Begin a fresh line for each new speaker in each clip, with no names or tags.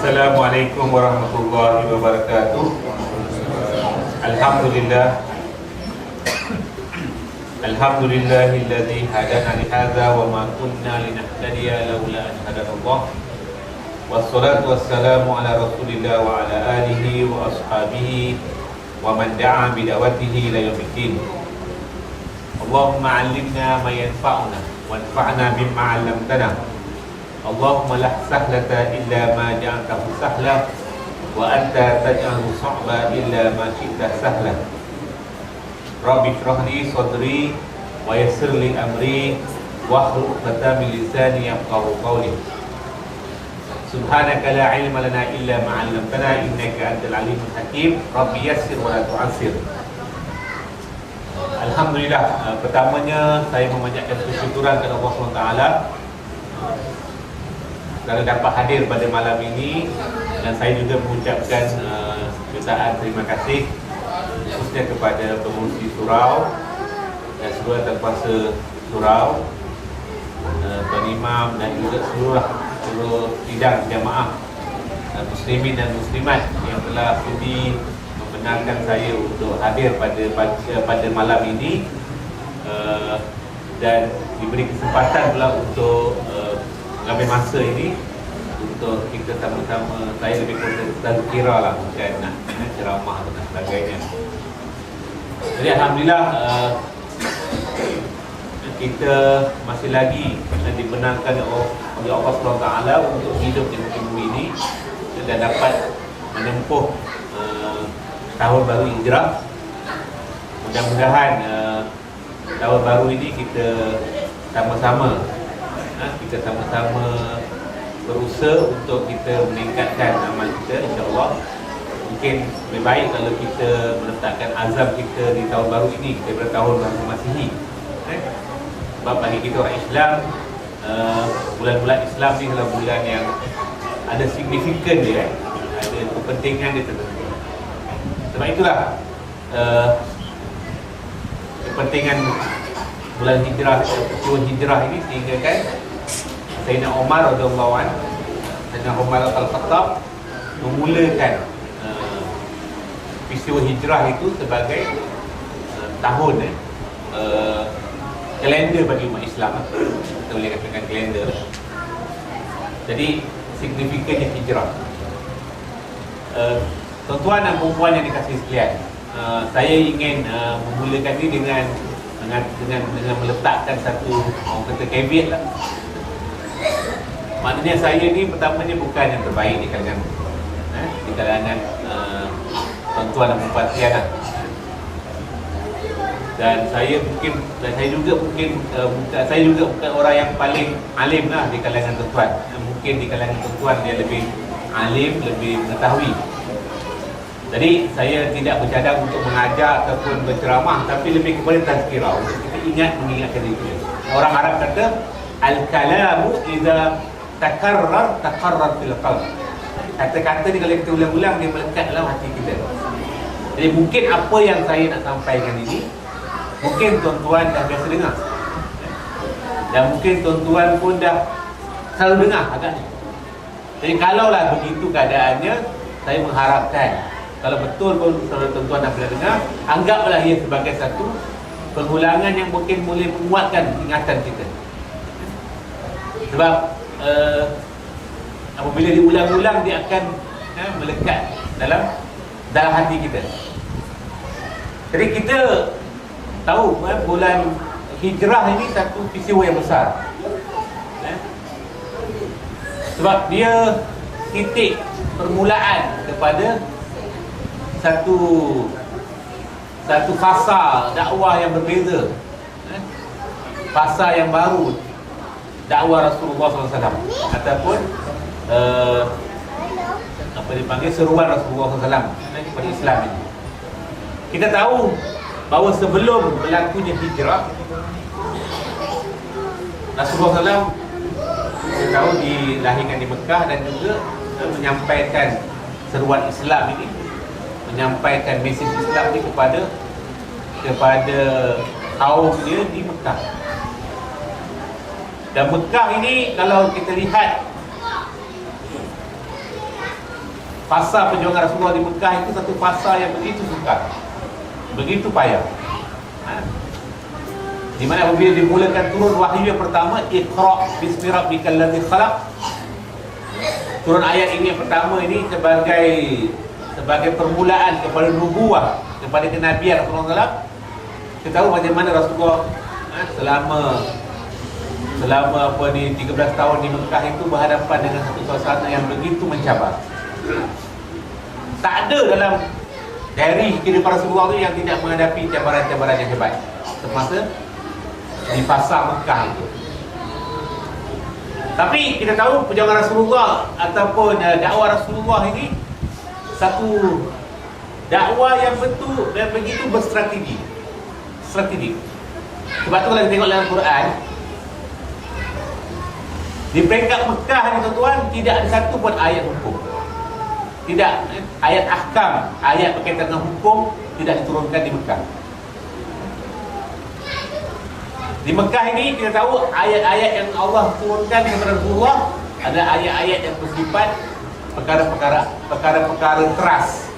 Assalamualaikum warahmatullahi wabarakatuh. Alhamdulillah. Alhamdulillahilladzi hadana li hadza wa ma kunna linahtadiya laula an hadanallah. Wassalatu wassalamu ala Rasulillah wa ala alihi wa ashabihi wa man da'a bi da'watihi ila yaumiddin. Allahumma 'allimna ma yanfa'una wanfa'na bima 'allamtana. Allahumma la sahlata illa ma ja'altahu sahla wa anta taj'alu sa'ba illa ma syi'ta sahla. Rabbi shrah li sadri wa yassir li amri wahlul 'uqdatam min lisani yafqahu qawli. Subhanaka la ilma lana illa ma 'allamtana innaka antal alimul hakim. Rabbi yassir wa la tu'assir. Alhamdulillah, pertamanya saya memanjatkan kesyukuran kepada Allah SWT kerana dapat hadir pada malam ini, dan saya juga mengucapkan jutaan terima kasih khususnya kepada pengurusi surau dan seluruh terkuasa surau, Tuan Imam dan juga seluruh sidang jamaah muslimin dan muslimat yang telah sudi membenarkan saya untuk hadir pada malam ini, dan diberi kesempatan pula untuk mengambil masa ini untuk kita sama-sama, saya lebih kurang tazkirah lah, bukan nak ceramah dan sebagainya. Jadi Alhamdulillah, kita masih lagi dibenarkan oleh Allah SWT untuk hidup di muka bumi ini dan dapat menempuh tahun baru Hijrah. Mudah-mudahan tahun baru ini kita sama-sama berusaha untuk kita meningkatkan amal kita, insya-Allah. Mungkin lebih baik kalau kita meletakkan azam kita di tahun baru ini daripada tahun baru Masihi. Sebab bagi kita orang Islam, bulan-bulan Islam ni adalah bulan yang ada signifikan dia, ada kepentingan dia tertentu. Sebab itulah kepentingan bulan hijrah, peristiwa hijrah ini, sehingga kan Sayyidina Umar radhiyallahu anhu, Sayyidina Umar Al-Khattab memulakan peristiwa hijrah itu sebagai tahun kalender bagi umat Islam. Kita boleh katakan kalender. Jadi signifikannya hijrah. Tuan-tuan dan puan yang dikasihi sekalian, saya ingin memulakan ini dengan meletakkan satu, orang kata, caveat lah. Maknanya saya ni pertamanya bukan yang terbaik di kalangan tuan-tuan dan puan sekalian lah. Dan saya juga bukan orang yang paling alim lah di kalangan tuan-tuan. Mungkin di kalangan tuan-tuan dia lebih alim, lebih mengetahui. Jadi saya tidak bercadang untuk mengajar ataupun berceramah, tapi lebih kepada tazkirah, untuk kita mengingatkan diri kita. Orang Arab kata al-kalamu idza takarrar fil qalb. Kata-kata ni kalau kita ulang-ulang, dia melekat dalam hati kita. Jadi mungkin apa yang saya nak sampaikan ini, mungkin tuan-tuan dah biasa dengar, dan mungkin tuan-tuan pun dah selalu dengar agaknya. Jadi kalaulah begitu keadaannya, saya mengharapkan kalau betul pun tuan-tuan dah pernah dengar, anggaplah ia sebagai satu pengulangan yang mungkin boleh menguatkan ingatan kita. Sebab apabila diulang-ulang, dia akan melekat dalam hati kita. Jadi kita tahu bulan hijrah ini satu peristiwa yang besar, sebab dia titik permulaan kepada satu fasa dakwah yang berbeza, fasa yang baru dakwah Rasulullah SAW, ataupun apa dipanggil, seruan Rasulullah SAW kepada Islam ini. Kita tahu bahawa sebelum berlakunya hijrah, Rasulullah SAW kita tahu dilahirkan di Mekah, dan juga menyampaikan seruan Islam ini, menyampaikan mesej Islam ini kepada kaum dia di Mekah. Dan Mekah ini kalau kita lihat fasa perjuangan Rasulullah di Mekah itu satu fasa yang begitu sukar, begitu payah. Di mana apabila dimulakan turun wahyu yang pertama, Iqra bismi rabbikal ladzi khalaq, turun ayat ini yang pertama ini sebagai permulaan kepada nubuah, kepada kenabian Rasulullah. Kita tahu bagaimana Rasulullah selama 13 tahun di Mekah itu berhadapan dengan satu suasana yang begitu mencabar. Tak ada dalam dari kehidupan Rasulullah itu yang tidak menghadapi cabaran-cabaran yang hebat semasa di fasa Mekah itu. Tapi kita tahu perjuangan Rasulullah ataupun dakwah Rasulullah ini satu dakwah yang betul dan begitu berstrategi. Sebab tu kalau kita tengok dalam Quran, di peringkat Mekah ni tuan-tuan, tidak ada satu pun ayat hukum. Tidak, ayat ahkam, ayat berkaitan dengan hukum tidak diturunkan di Mekah. Di Mekah ini kita tahu ayat-ayat yang Allah turunkan kepada Rasulullah ada ayat-ayat yang bersifat perkara-perkara teras,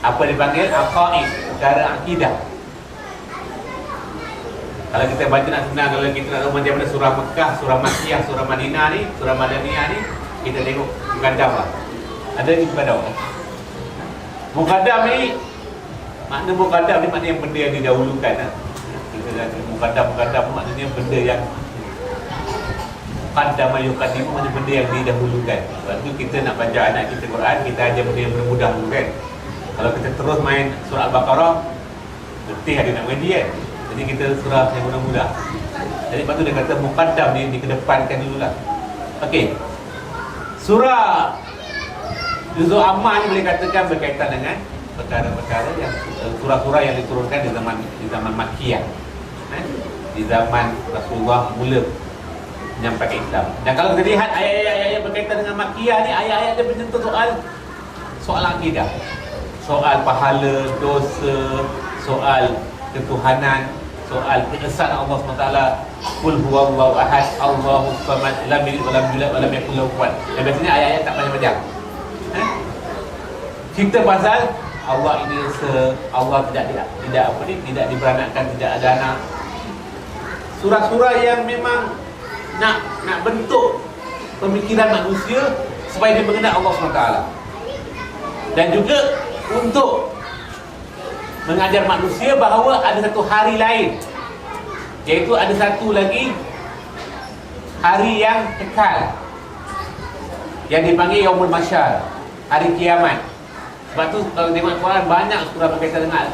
apa dipanggil aqaid, perkara akidah. Kalau kita baca nak senang, kalau kita nak tahu macam mana surah Mekah, surah Makkiyah, surah Madinah ni, surah Madaniyah ni, kita tengok mukaddam lah. Ada ni mukaddam. Mukaddam ni, makna mukaddam ni maknanya benda yang didahulukan lah. Kita kata mukaddam maknanya benda yang qaddama yuqaddimu, maknanya benda yang didahulukan. Sebab tu kita nak baca anak kita Quran, kita ajar benda yang mudah dulu kan. Kalau kita terus main surah Al-Baqarah, letih ada nak mengaji kan. Jadi kita surah yang mudah-mudah. Jadi lepas tu dia kata muqaddam ni dikedepankan dululah. Okey. Surah Juzul Amma ni boleh katakan berkaitan dengan perkara-perkara yang surah-surah yang diturunkan di zaman Makkiyah. Di zaman Rasulullah mula menyampaikan Islam. Dan kalau kita lihat ayat-ayat yang berkaitan dengan Makkiyah ni, ayat-ayat dia menyentuh soal akidah. Soal pahala, dosa, soal ketuhanan, soal keesaan Allah SWT. Qul huwallahu ahad, Allahus samad, lam yalid walam yulad walam yakul lahu kufuwan. Dan biasanya ayat-ayat tak panjang-panjang. Cerita pasal Allah ini Allah tidak diberanakkan, tidak ada anak. Surah-surah yang memang nak bentuk pemikiran manusia supaya dia mengenal Allah SWT. Dan juga untuk mengajar manusia bahawa ada satu hari lain, iaitu ada satu lagi hari yang kekal yang dipanggil Yaumul Mahsyar, hari kiamat. Sebab tu kalau tengok Quran banyak surah berkaitan dengan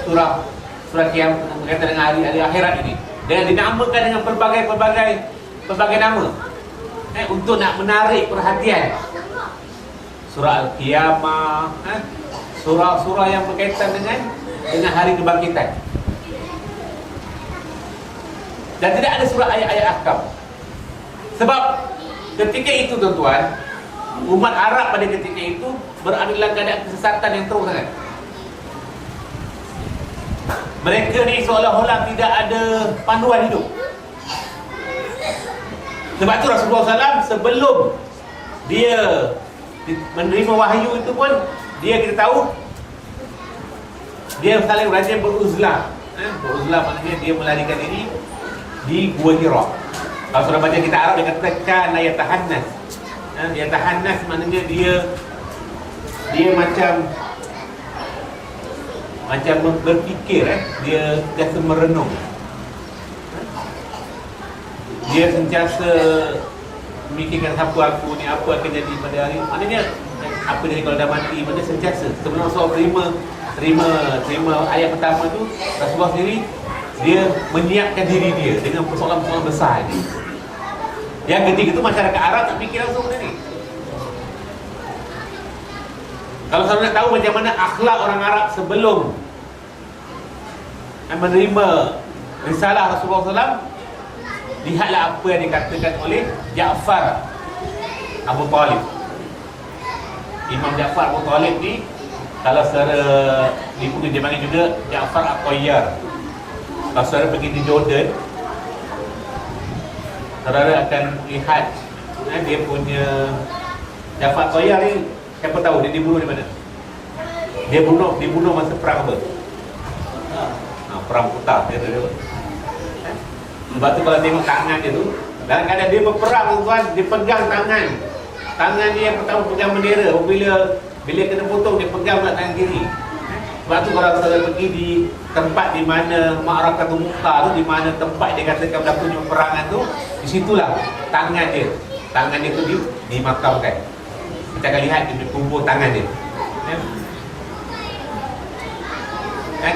surah kiamat berkaitan dengan hari akhirat ini, dan dinamakan dengan pelbagai nama untuk nak menarik perhatian. Surah Al-Qiyamah, surah-surah yang berkaitan dengan hari kebangkitan. Dan tidak ada surah ayat-ayat ahkam. Sebab ketika itu tuan-tuan, umat Arab pada ketika itu berada dalam keadaan kesesatan yang teruk sangat. Mereka ni seolah-olah tidak ada panduan hidup. Sebab tu Rasulullah SAW sebelum dia menerima wahyu itu pun, kita tahu dia saling rajin beruzlah. Beruzlah maknanya dia melarikan diri di Gua Hira. Kalau sudah baca kita Arab, dia kata kana yatahannas. Yatahannas maknanya dia macam berfikir, dia sentiasa merenung. Dia sentiasa memikirkan apa aku ni, apa akan jadi pada hari. Maknanya apa jadi kalau dah mati, maknanya sentiasa. Sebelum Rasulullah terima ayat pertama tu, Rasulullah sendiri dia menyiapkan diri dia dengan persoalan-persoalan besar ni. Yang ketiga tu masyarakat Arab tak fikir langsung benda ni. Kalau saya nak tahu macam mana akhlak orang Arab sebelum menerima risalah Rasulullah SAW, lihatlah apa yang dikatakan oleh Ja'far Abu Talib. Imam Ja'far Abu Talib ni, kalau saudara dia panggil juga Ja'far At-Tayyar. Kalau saudara pergi di Jordan, saudara akan lihat dia punya Ja'far At-Tayyar ni Siapa tahu dia dibunuh di mana? Dia dibunuh masa perang apa? Perang Putar dia. Sebab tu kalau tengok tangan dia tu, dalam keadaan dia berperang tuan, dia pegang tangan dia yang pertama pegang bendera. Bila kena potong dia pegang pula tangan kiri. Sebab tu kalau saudara pergi di tempat di mana Ma'rakatul Mu'tah tu, di mana tempat dia katakan berlakunya peperangan tu, di situlah tangan dia tu dimakamkan. Kita akan lihat di kubur tangan dia.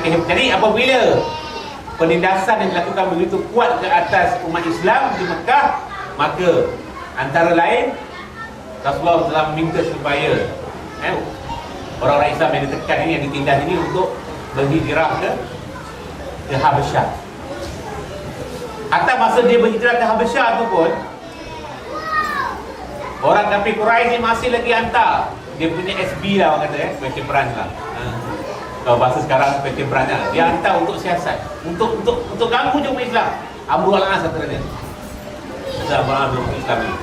Jadi apabila penindasan yang dilakukan begitu kuat ke atas umat Islam di Mekah, maka antara lain Rasulullah telah meminta supaya orang-orang Islam yang ditekan ini, yang ditindas ini untuk berhijrah ke Habasyah. Hatta masa dia berhijrah ke Habasyah tu pun, orang kafir Quraisy ni masih lagi hantar dia punya SB lah, orang kata veteran lah. Kalau bahasa sekarang veteran lah. Dia hantar untuk siasat, untuk ganggu je umat Islam. Amrul al-As katanya. Zaman belum Islam ni.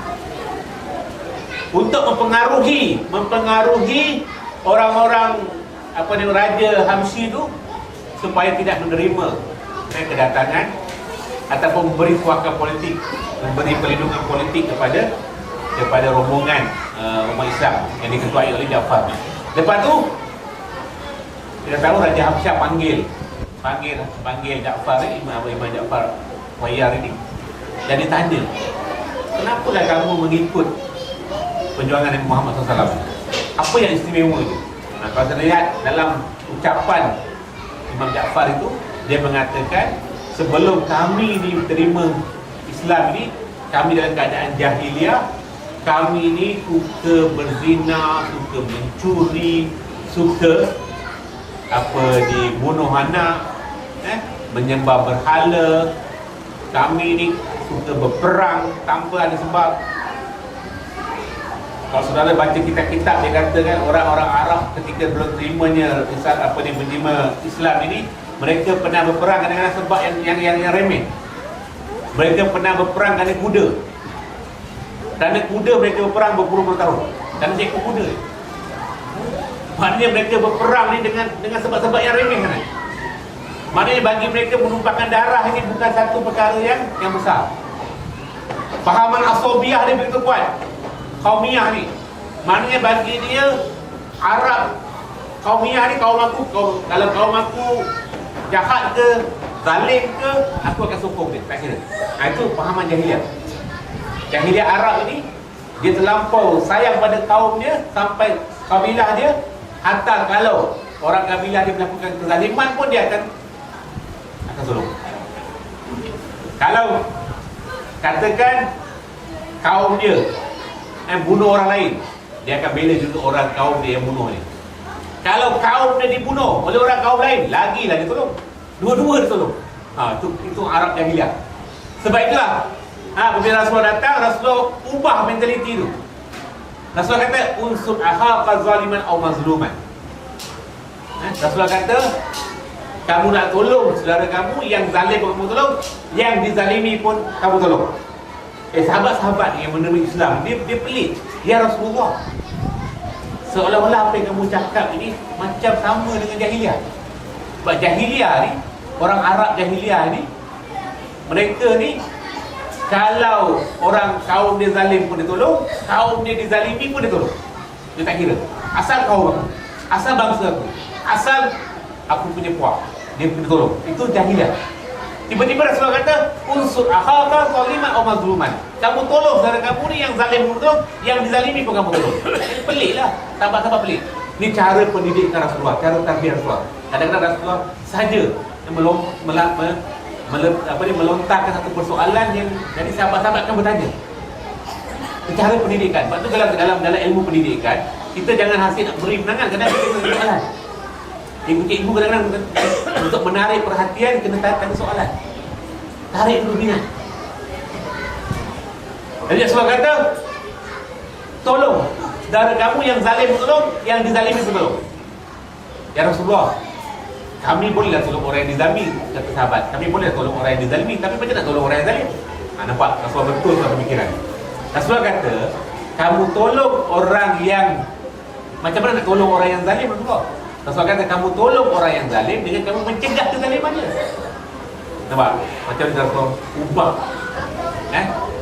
Untuk mempengaruhi orang-orang Raja Hamsyi tu supaya tidak menerima kedatangan ataupun memberi kuasa politik, memberi perlindungan politik kepada rombongan umat Islam yang diketuai oleh Ja'far. Lepas tu kita tahu Raja Hamsyah panggil Ja'far ni, Imam Ja'far Wayar ini, dan ditanya, kenapalah kamu mengikut perjuangan Nabi Muhammad SAW? Apa yang istimewa itu? Kalau saya lihat dalam ucapan Imam Ja'far itu, dia mengatakan, sebelum kami ni terima Islam ni, kami dalam keadaan jahiliah, kami ni suka berzina, suka mencuri, suka dibunuh anak, menyembah berhala. Kami ni suka berperang tanpa ada sebab. Kalau saudara baca kitab-kitab, dia katakan orang-orang Arab ketika belum terimanya menerima Islam ini, mereka pernah berperang kadang-kadang sebab yang remeh. Mereka pernah berperang kerana kuda. Kerana kuda mereka berperang berpuluh-puluh tahun. Kerana seekor kuda. Maknanya mereka berperang ni dengan sebab-sebab yang remeh kan? Maknanya bagi mereka menumpahkan darah ini bukan satu perkara yang besar. Fahaman asobiyah dia begitu kuat. Qaumiyah ni, maknanya bagi dia Arab, Qaumiyah ni kalau kaum aku jahat ke, zalim ke, aku akan sokong dia, tak kira. Itu fahaman jahiliah. Jahiliah Arab ini, dia terlampau sayang pada kaum dia sampai kabilah dia. Hatta kalau orang kabilah dia melakukan kezaliman pun dia akan tolong. Kalau katakan kaum dia bunuh orang lain, dia akan bela juga orang kaum dia yang bunuh ni. Kalau kaum dia dibunuh oleh orang kaum lain, lagilah dia tolong. Dua-dua dia tolong. Itu Arab jahiliah. Sebab itulah bila Rasulullah datang, Rasulullah ubah mentaliti tu. Rasulullah kata unsur ahaqa zaliman aw mazluman. Rasulullah kata, kamu nak tolong saudara kamu, yang zalim pun kamu tolong, yang dizalimi pun kamu tolong. Sahabat-sahabat yang menerima Islam, dia pelik. Ya Rasulullah, seolah-olah apa yang kamu cakap ini macam sama dengan jahiliah. Sebab jahiliah ni, orang Arab jahiliah ni, mereka ni kalau orang kaum dia zalim pun dia tolong, kaum dia dizalimi pun dia tolong. Dia tak kira. Asal kaum aku, asal bangsa aku, asal aku punya puak, dia pun tolong. Itu jahiliah. Tiba-tiba Rasulullah kata unsur akhaka zaliman aw mazluman. Kamu tolong saudara kamu ni yang zalim pun tolong, yang dizalimi pun kamu tolong. Peliklah, sahabat-sahabat pelik. Ini cara pendidikan Rasulullah, cara tarbiyah Rasulullah. Kadang-kadang Rasulullah sahaja melontarkan satu persoalan yang jadi sahabat-sahabat akan bertanya. Cara pendidikan. Sebab tu dalam ilmu pendidikan, kita jangan hasil nak beri menangan, kadang kita kena soalan. Ibu kadang-kadang untuk menarik perhatian kena tanya soalan. Tarik dulu minat. Jadi Rasulullah kata, tolong saudara kamu yang zalim tolong, yang dizalimi tolong. Ya Rasulullah, kami bolehlah tolong orang yang dizalimi, kata sahabat. Kami boleh tolong orang yang dizalimi, tapi macam nak tolong orang yang zalim? Nampak Rasulullah betul dalam pemikiran. Rasulullah kata, kamu tolong orang yang Macam mana nak tolong orang yang zalim Rasulullah? Rasulullah kata kamu tolong orang yang zalim dengan kamu mencegah kezalimannya. Nampak? Macam mana Rasulullah ubah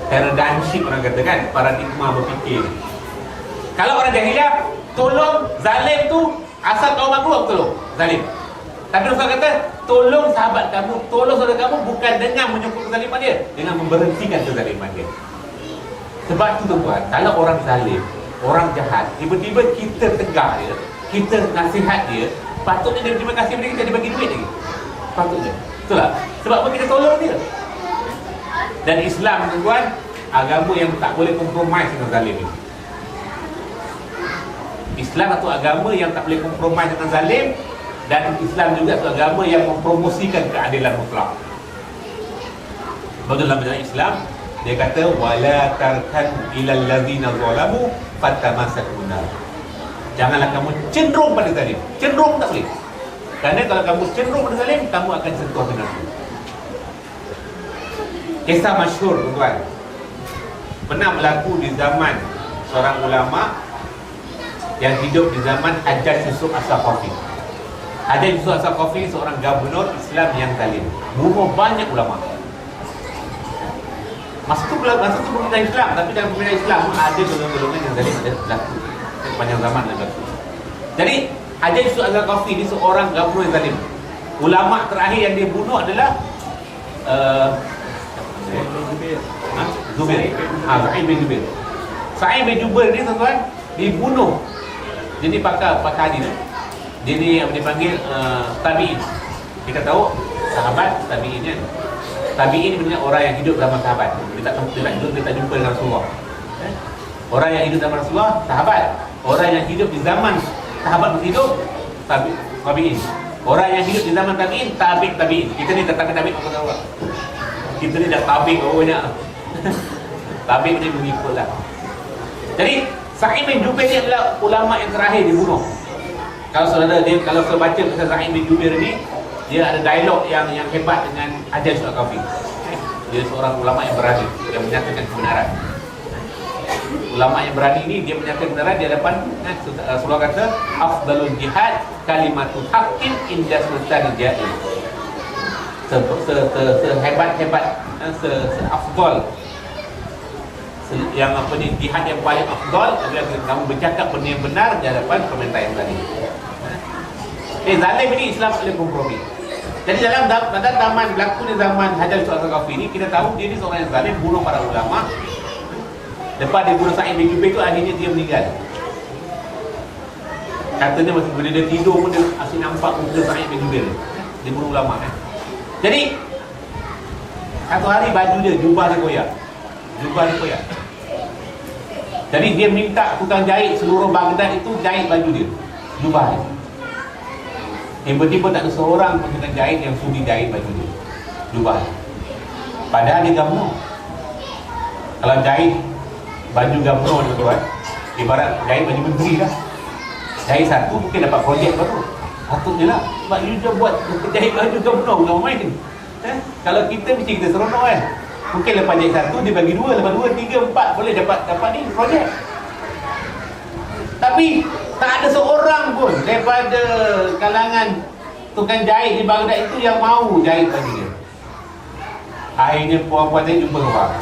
paradigmship orang kata kan, paradigma berfikir. Kalau orang jahiliah tolong zalim tu asal kau mampu aku tolong zalim. Tapi Rasulullah kata tolong sahabat kamu, tolong saudara kamu bukan dengan menyokong kezaliman dia, dengan memberhentikan kezaliman dia. Sebab tu tuan, kalau orang zalim, orang jahat, tiba-tiba kita tegar dia, kita nasihat dia, patutnya dia terima kasih pada kita, dia bagi duit lagi. Patutnya. Betul tak? Sebab apa kita tolong dia? Dan Islam tuan, agama yang tak boleh kompromis dengan zalim ini. Islam satu agama yang tak boleh kompromis dengan zalim, dan Islam juga satu agama yang mempromosikan keadilan mutlak. Betul dalam dalam Islam dia kata wala tarkan ilal ladzina zalamu fatamassakun nar. Janganlah kamu cenderung pada zalim. Cenderung tak boleh. Kerana kalau kamu cenderung pada zalim, kamu akan sentuh ke neraka. Kisah masyhur tuan, pernah berlaku di zaman seorang ulama yang hidup di zaman Hajjaj Yusuf As-Saqafi. Hajjaj Yusuf As-Saqafi seorang gubernur Islam yang zalim, bunuh banyak ulama. Masa tu pemerintah Islam, tapi dalam pemerintah Islam ada golongan-golongan yang zalim ada berlaku sepanjang zaman ada berlaku. Jadi Hajjaj Yusuf As-Saqafi ni seorang gubernur yang zalim. Ulama terakhir yang dia bunuh adalah Zubair. Sa'id bin Jubair. Sa'id bin Jubair ni tuan-tuan dibunuh. Jadi pakar hadis. Dia ni yang dipanggil tabi'in. Kita tahu sahabat tabi'in kan. Tabi'in ni orang yang hidup zaman sahabat. Dia tak jumpa dengan Rasulullah. Orang yang hidup zaman Rasulullah sahabat. Orang yang hidup di zaman sahabat berhidup tabi'in. Orang yang hidup di zaman tabi'in tabi'in. Kita ni tak tabi'in apa tahu tak? Kita ni dah tabi'in banyak. Tabi'in ni mengikutlah. Jadi Sa'id bin Jubair ni adalah ulama yang terakhir dibunuh. Kalau saudara dia, kalau saya baca kisah Sa'id bin Jubair ni, dia ada dialog yang hebat dengan Hajjaj Yusuf As-Saqafi. Dia seorang ulama yang berani, yang menyatakan kebenaran. Ulama yang berani ni dia menyatakan kebenaran di hadapan Rasulullah kata afdalul jihad kalimatul haqqin inda sultanil jahil. Sehebat-hebat, seafdal, yang apa ni, jihad yang paling afdal adalah kamu bercakap benda yang benar di hadapan pemerintah yang zalim. Zalim ini Islam boleh kompromi. Jadi dalam zaman berlaku di zaman Hajjaj Yusuf As-Saqafi ni, kita tahu dia ni seorang yang zalim, bunuh para ulama. Lepas dia bunuh Sa'id bin Jubair tu, akhirnya dia meninggal. Katanya masa bila dia tidur pun dia asyik nampak muka Sa'id bin Jubair. Dia bunuh ulama kan. Jadi satu hari baju dia, jubah dia koyak. Jadi dia minta tukang jahit seluruh Baghdad itu jahit baju dia, jubah dia. Tiba-tiba tak ada seorang pun tukang jahit yang sudi jahit baju dia, jubah dia. Padahal dia gubernur. Kalau jahit baju gubernur tu tuan, ibarat jahit baju menteri lah. Jahit satu mungkin dapat projek baru. Patutnya lah, sebab you dah buat jahit baju gubernur, bukan main. Kalau kita mesti kita seronok kan. Mungkin lepas jahit satu dia bagi dua, lepas dua, tiga, empat boleh dapat ni projek. Tapi tak ada seorang pun daripada kalangan tukang jahit di Baghdad itu yang mau jahit baju dia. Akhirnya puan-puan saya jumpa orang.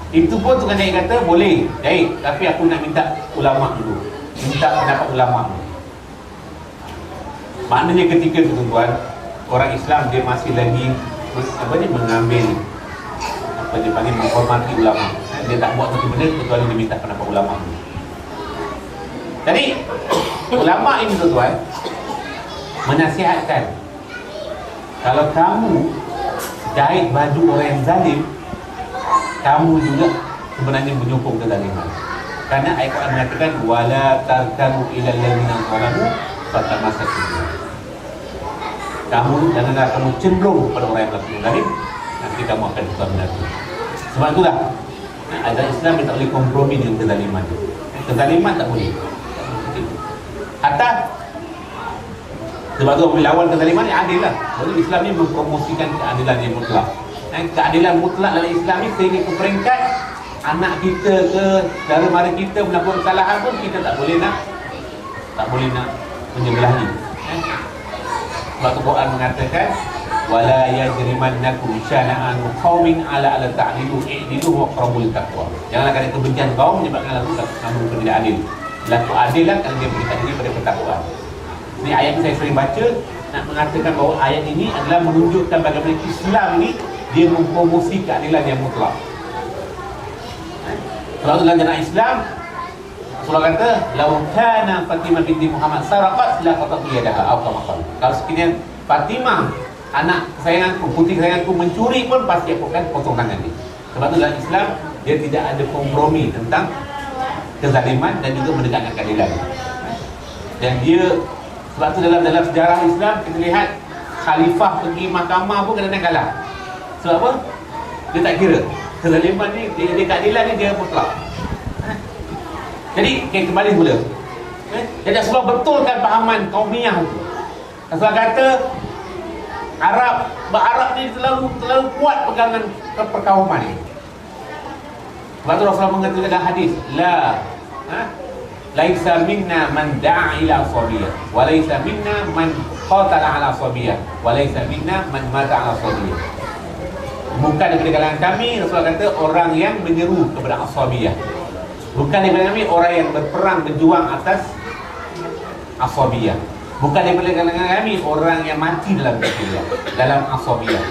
Itu pun tukang jahit kata boleh jahit, tapi aku nak minta ulama dulu, minta pendapat ulama dulu. Maknanya ketika itu tuan, orang Islam dia masih lagi mengambil dia panggil menghormati ulama. Dia tak buat satu benda kecuali dia minta pendapat ulama. Jadi ulama ini tuan menasihatkan, kalau kamu jahit baju orang yang zalim, kamu juga sebenarnya menyokong kezaliman. Karena ayat Quran mengatakan wala tarkanu ilal ladzina zalamu fatamassakun. Janganlah kamu cenderung pada orang yang melakukan zalim, nanti kamu akan dihukum neraka. Sebab itulah agama Islam dia tak boleh kompromi dengan kezaliman. Kezaliman tak boleh. Hatta sebab tu bila lawan kezaliman yang adil lah. Jadi Islam ni mempromosikan keadilan yang mutlak. Keadilan mutlak dalam Islam ni sehingga ke peringkat anak kita ke saudara mara kita melakukan kesalahan pun kita tak boleh nak tak boleh nak menyebelahi. Sebab tu Quran mengatakan wala yajrimannakum syana'an qaumin ala ta'dilu i'dilu wa aqrabul taqwa. Janganlah kerana kebencian kaum menyebabkan kamu tidak adil. Berlaku adil lah kerana dia berikan diri pada ketakwaan. Ini ayat ini saya sering baca nak mengatakan bahawa ayat ini adalah menunjukkan bagaimana Islam ni dia mempromosi keadilan yang mutlak. Kalau dalam jalan Islam Rasulullah kata law kana Fatimah binti Muhammad saraqat la qata'tu yadaha atau maqal. Kalau sekiranya Fatimah anak kesayanganku, putri kesayanganku mencuri pun pasti aku akan potong tangan dia. Sebab tu dalam Islam dia tidak ada kompromi tentang kezaliman dan juga menegakkan keadilan. Dan dia sebab tu dalam sejarah Islam kita lihat khalifah pergi mahkamah pun kadang-kadang kalah. Sebab apa? Dia tak kira kezaliman ni, dia keadilan ni dia mutlak. Jadi kembali semula. Jadi Rasulullah betulkan fahaman kaumiyah itu. Rasulullah kata Arab ni terlalu kuat pegangan perkauman ni. Sebab tu Rasulullah mengatakan dalam hadis laisa minna man da'a ila sabiyah wa laisa minna man qatala ala sabiyah wa laisa minna man mata ala sabiyah. Bukan daripada kalangan kami, Rasulullah kata, orang yang menyeru kepada asabiyah. Bukan daripada kami orang yang berperang berjuang atas asabiyah. Bukan daripada kalangan kami orang yang mati dalam asabiyah.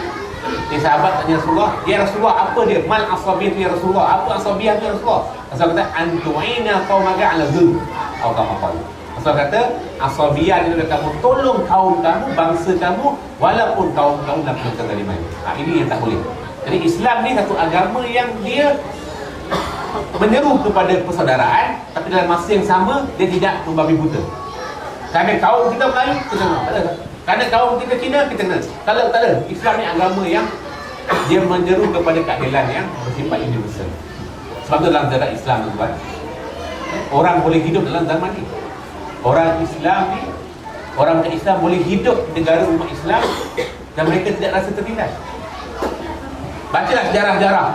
Jadi sahabat tanya Rasulullah, ya Rasulullah, apa dia mal asabiyah tu ya Rasulullah? Apa asabiyah tu ya Rasulullah? Rasulullah kata antu'ina qaumaka ala zulm atau kama qala. Rasulullah kata asabiyah itu adalah kamu tolong kaum kamu, bangsa kamu walaupun kaum kamu dalam kezaliman. Ini yang tak boleh. Jadi Islam ni satu agama yang dia menyeru kepada persaudaraan, tapi dalam masa yang sama dia tidak membabi buta. Kerana kaum kita Melayu, kita kena. Tak ada. Kerana kaum kita Cina, kita kena. Kalau tak ada, Islam ni agama yang dia menyeru kepada keadilan yang bersifat universal. Sebab tu dalam zaman Islam tuan, orang boleh hidup dalam zaman ni. Orang Islam ni, orang Islam boleh hidup di negara umat Islam dan mereka tidak rasa tertindas. Bacalah sejarah-sejarah.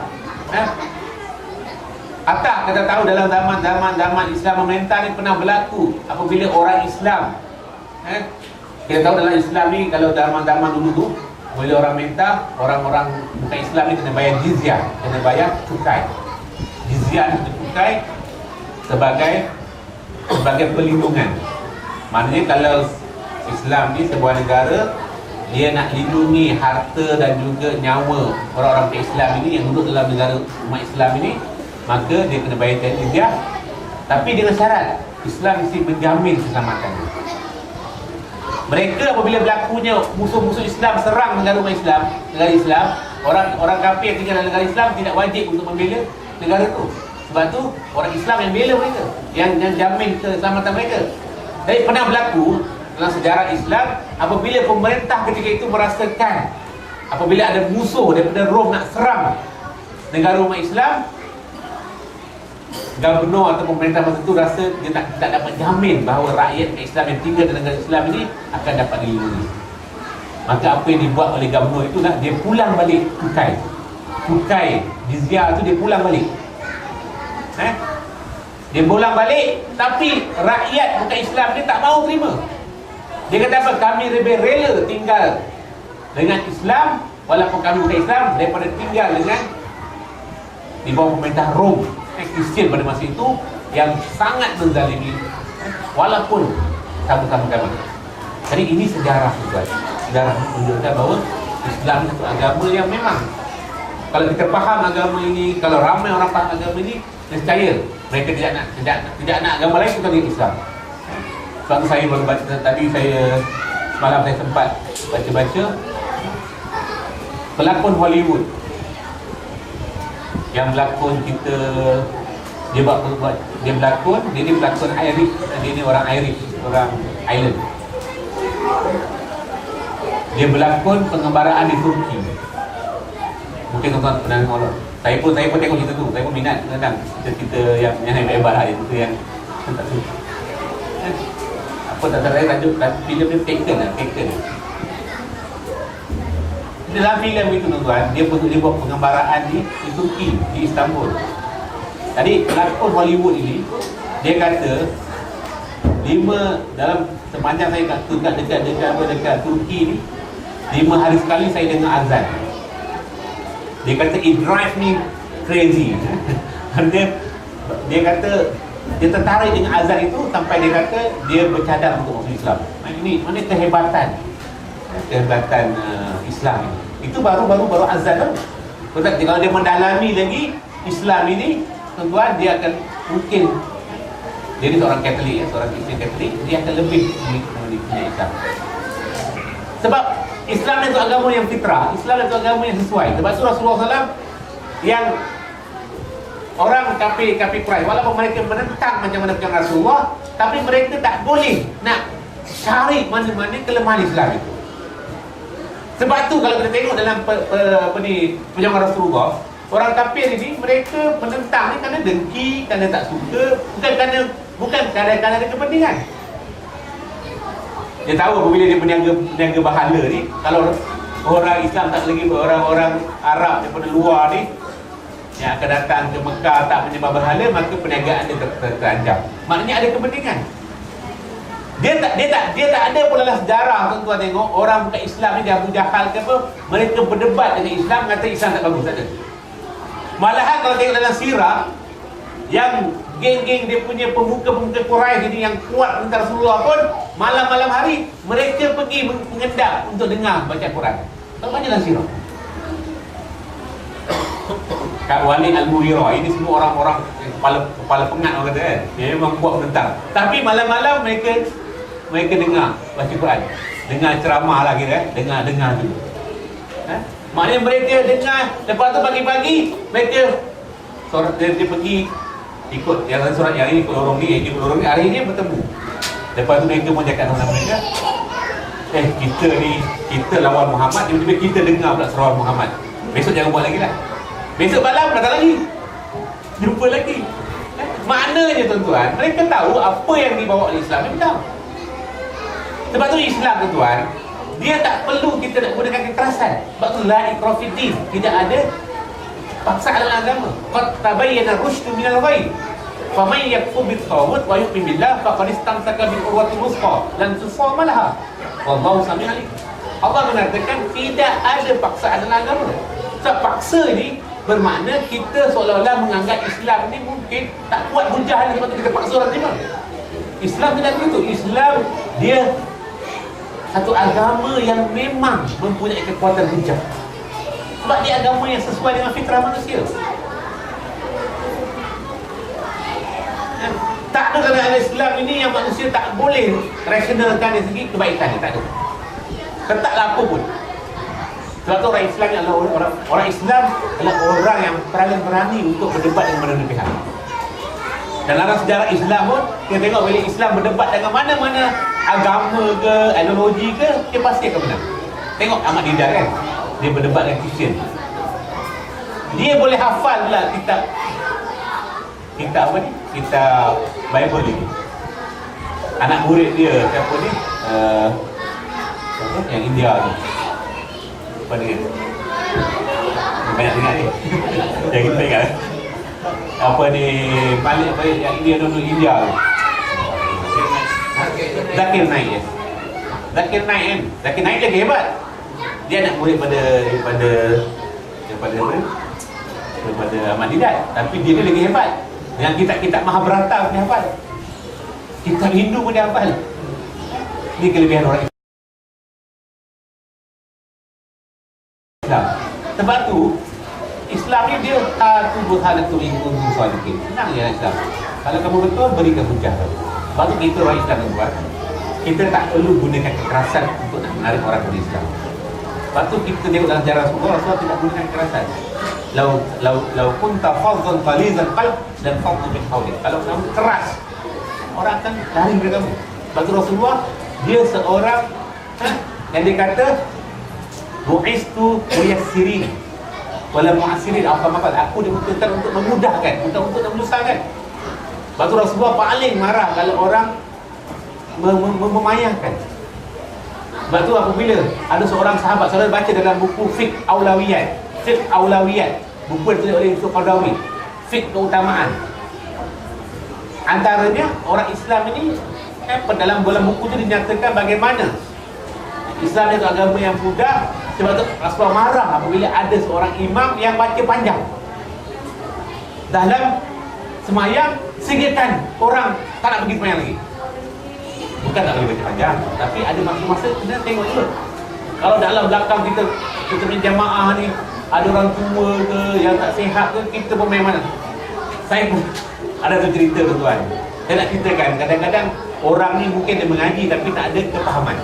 Hatta kita tahu dalam zaman Islam memerintah ni pernah berlaku apabila orang Islam kita tahu dalam Islam ni, kalau zaman dulu tu bila orang minta, orang-orang bukan Islam ni kena bayar jizyah, kena bayar cukai. Jizyah itu cukai sebagai perlindungan. Maknanya kalau Islam ni sebuah negara dia nak lindungi harta dan juga nyawa orang-orang Islam ini yang duduk dalam negara umat Islam ini, maka dia kena bayar jizyah, tapi dengan syarat Islam mesti menjamin keselamatannya. Mereka apabila berlakunya musuh-musuh Islam serang negara Islam, orang kafir yang tinggal dalam negara Islam tidak wajib untuk membela negara itu. Sebab tu orang Islam yang bela mereka, yang jamin keselamatan mereka. Jadi pernah berlaku dalam sejarah Islam apabila pemerintah ketika itu merasakan apabila ada musuh daripada Rom nak serang negara umat Islam, gubernur atau pemerintah masa itu rasa dia tak dapat jamin bahawa rakyat Islam yang tinggal di negara Islam ini akan dapat dilindungi. Maka apa yang dibuat oleh gubernur itulah dia pulang balik cukai jizyah tu, dia pulang balik. Dia pulang balik, tapi rakyat bukan Islam dia tak mahu terima. Dia kata apa? Kami lebih rela tinggal dengan Islam walaupun kami bukan Islam daripada tinggal dengan di bawah pemerintah Rom, Kristian pada masa itu yang sangat menzalimi walaupun sama-sama kami. Jadi ini sejarah tuan. Sejarah menunjukkan bahawa Islam itu agama yang memang kalau kita faham agama ini, kalau ramai orang faham agama ini, nescaya mereka tidak nak agama lain kecuali Islam. Sebab tu saya baru baca tadi, semalam saya sempat baca pelakon Hollywood yang berlakon kita, dia berlakon Irish, dia ni orang Irish, orang Ireland. Dia berlakon pengembaraan di Turki. Mungkin tuan-tuan pernah tengok. Saya pun tengok cerita tu. Saya pun minat kadang cerita yang hebat-hebat lah, cerita yang tak suka. Apa tak saya tajuk filem dia Taken. Dalam filem itu tuan-tuan, dia buat pengembaraan di Turki, di Istanbul. Tadi pelakon Hollywood ini dia kata dalam sepanjang saya dekat Turki ni, 5 hari sekali saya dengar azan. Dia kata it drives me crazy. dia kata dia tertarik dengan azan itu sampai dia kata dia bercadar untuk masuk Islam. Mana kehebatan Islam ini. Itu baru azan tu. Kalau dia mendalami lagi Islam ini, tuan-tuan, dia akan mungkin dia ni seorang Katolik, seorang Kristian Katolik, dia akan lebih mengenai Islam. Sebab Islam itu agama yang fitrah, Islam itu agama yang sesuai. Sebab Rasulullah SAW yang orang kafir Quraisy, walaupun mereka menentang macam mana perjuangan Rasulullah, tapi mereka tak boleh nak cari mana-mana kelemahan Islam itu. Sebab tu kalau kita tengok dalam perjuangan Rasulullah, orang kafir ini mereka menentang ni kerana dengki, kerana tak suka, bukan kerana ada kepentingan. Dia tahu apabila dia berniaga bahala ni, kalau orang Islam tak lagi, orang Arab daripada luar ni yang akan datang ke Mekah tak menyembah berhala, maka perniagaan dia terancam. Maknanya ada kepentingan. Dia tak ada pun dalam sejarah, tuan-tuan tengok orang bukan Islam ni, dia Abu Jahal ke apa, mereka berdebat dengan Islam, kata Islam tak bagus, tak ada. Malahan kalau tengok dalam sirah, yang geng-geng dia punya pemuka-pemuka Quraisy ini yang kuat tentang Rasulullah pun, malam-malam hari mereka pergi mengendap untuk dengar baca Quran. Tak banyak dalam sirah. Kak Walid Al-Mughirah, ini semua orang-orang kepala pengat orang kata kan. Dia memang kuat menentang. Tapi malam-malam mereka dengar baca Quran. Dengar ceramah lah kira, dengar dulu. Maknanya mereka dengar, lepas tu pagi-pagi mereka dia pergi ikut yang surat yang ini, ikut lorong ni, hari ni bertemu. Lepas tu mereka pun cakap dengan mereka, kita lawan Muhammad, tiba-tiba kita dengar pula seruan Muhammad. Besok jangan buat lagi lah. Besok malam datang lagi, jumpa lagi. Maknanya tuan-tuan, mereka tahu apa yang dibawa oleh Islam ni benar. Sebab tu Islam tuan-tuan, dia tak perlu kita nak gunakan kekerasan. Sebab tu la ikrah fid din, tidak ada paksaan dalam agama. Qad tabayyana rusydu minal ghayy. Faman yakfur bit-taghut wa yu'min billah faqad istamsaka bil urwatil wuthqa lan tusama laha. Wallahu sami'un alim. Allah mengatakan tidak ada paksaan dalam agama. Sebab paksa ni bermakna kita seolah-olah menganggap Islam ni mungkin tak kuat hujah ni, sebab tu kita paksa orang terima. Islam tidak begitu. Islam dia satu agama yang memang mempunyai kekuatan hujah. Sebab dia agama yang sesuai dengan fitrah manusia. Tak ada dalam Islam ini yang manusia tak boleh rasionalkan dari segi kebaikan dia, tak ada. Ketaklah apa pun. Sebab tu orang Islam adalah orang Islam adalah orang yang paling berani untuk berdebat dengan mana-mana pihak. Dan dalam sejarah Islam pun, kita tengok bila Islam berdebat dengan mana-mana agama ke, ideologi ke, dia pasti akan menang. Tengok Ahmad Didat kan, dia berdebat dengan Kristian. Dia boleh hafal pula kitab apa ni? Kitab Bible ni. Anak murid dia, siapa ni? Yang India tu. Apa dia? Banyak dengar ni. Yang kita ingat. Apa ni? Balik yang India dulu, India tu. Zakir Naik, ya. Zakir Naik kan? Zakir Naik lagi hebat. Dia anak murid daripada Ahmad Didat. Tapi dia lagi hebat. Dengan kitab-kitab Mahabharata pun dia hafal. Kitab Hindu pun dia hafal. Ini kelebihan orang Islam. Sebab tu Islam ni dia tubuh halatu ingkun sadiqin. Senang je Islam. Kalau kamu betul, berikan hujah. Sebab tu kita orang Islam tuan, kita tak perlu gunakan kekerasan untuk nak menarik orang ke Islam. Sebab tu kita tengok dalam sejarah Rasulullah tidak gunakan kekerasan. Lau kunta faddan ghalizal qalb dan faddu min hawlik. Kalau kamu keras, orang akan lari dari kamu. Sebab tu Rasulullah dia seorang yang dia kata bu'istu muyassirin wala mu'assirin. Aku diutuskan untuk memudahkan, bukan untuk menyusahkan. Sebab tu Rasulullah paling marah kalau orang memayahkan. Sebab tu apabila ada seorang sahabat, saudara baca dalam buku Fiqh Aulawiyat, buku yang ditulis oleh Yusuf Qaradawi, Fiqh keutamaan. Antaranya orang Islam ini dalam buku itu dinyatakan bagaimana Islam itu agama yang mudah. Sebab tu Rasulullah marah apabila ada seorang imam yang baca panjang dalam semayang, sehinggakan orang tak nak pergi semayang lagi. Bukan tak boleh baca panjang, tapi ada masa-masa kena tengok dulu. Kalau dalam belakang kita punya jamaah ni ada orang tua ke yang tak sihat ke, kita pun main mana. Saya pun ada tu cerita tuan. Saya nak ceritakan, kadang-kadang orang ni mungkin dia mengaji tapi tak ada kepahaman.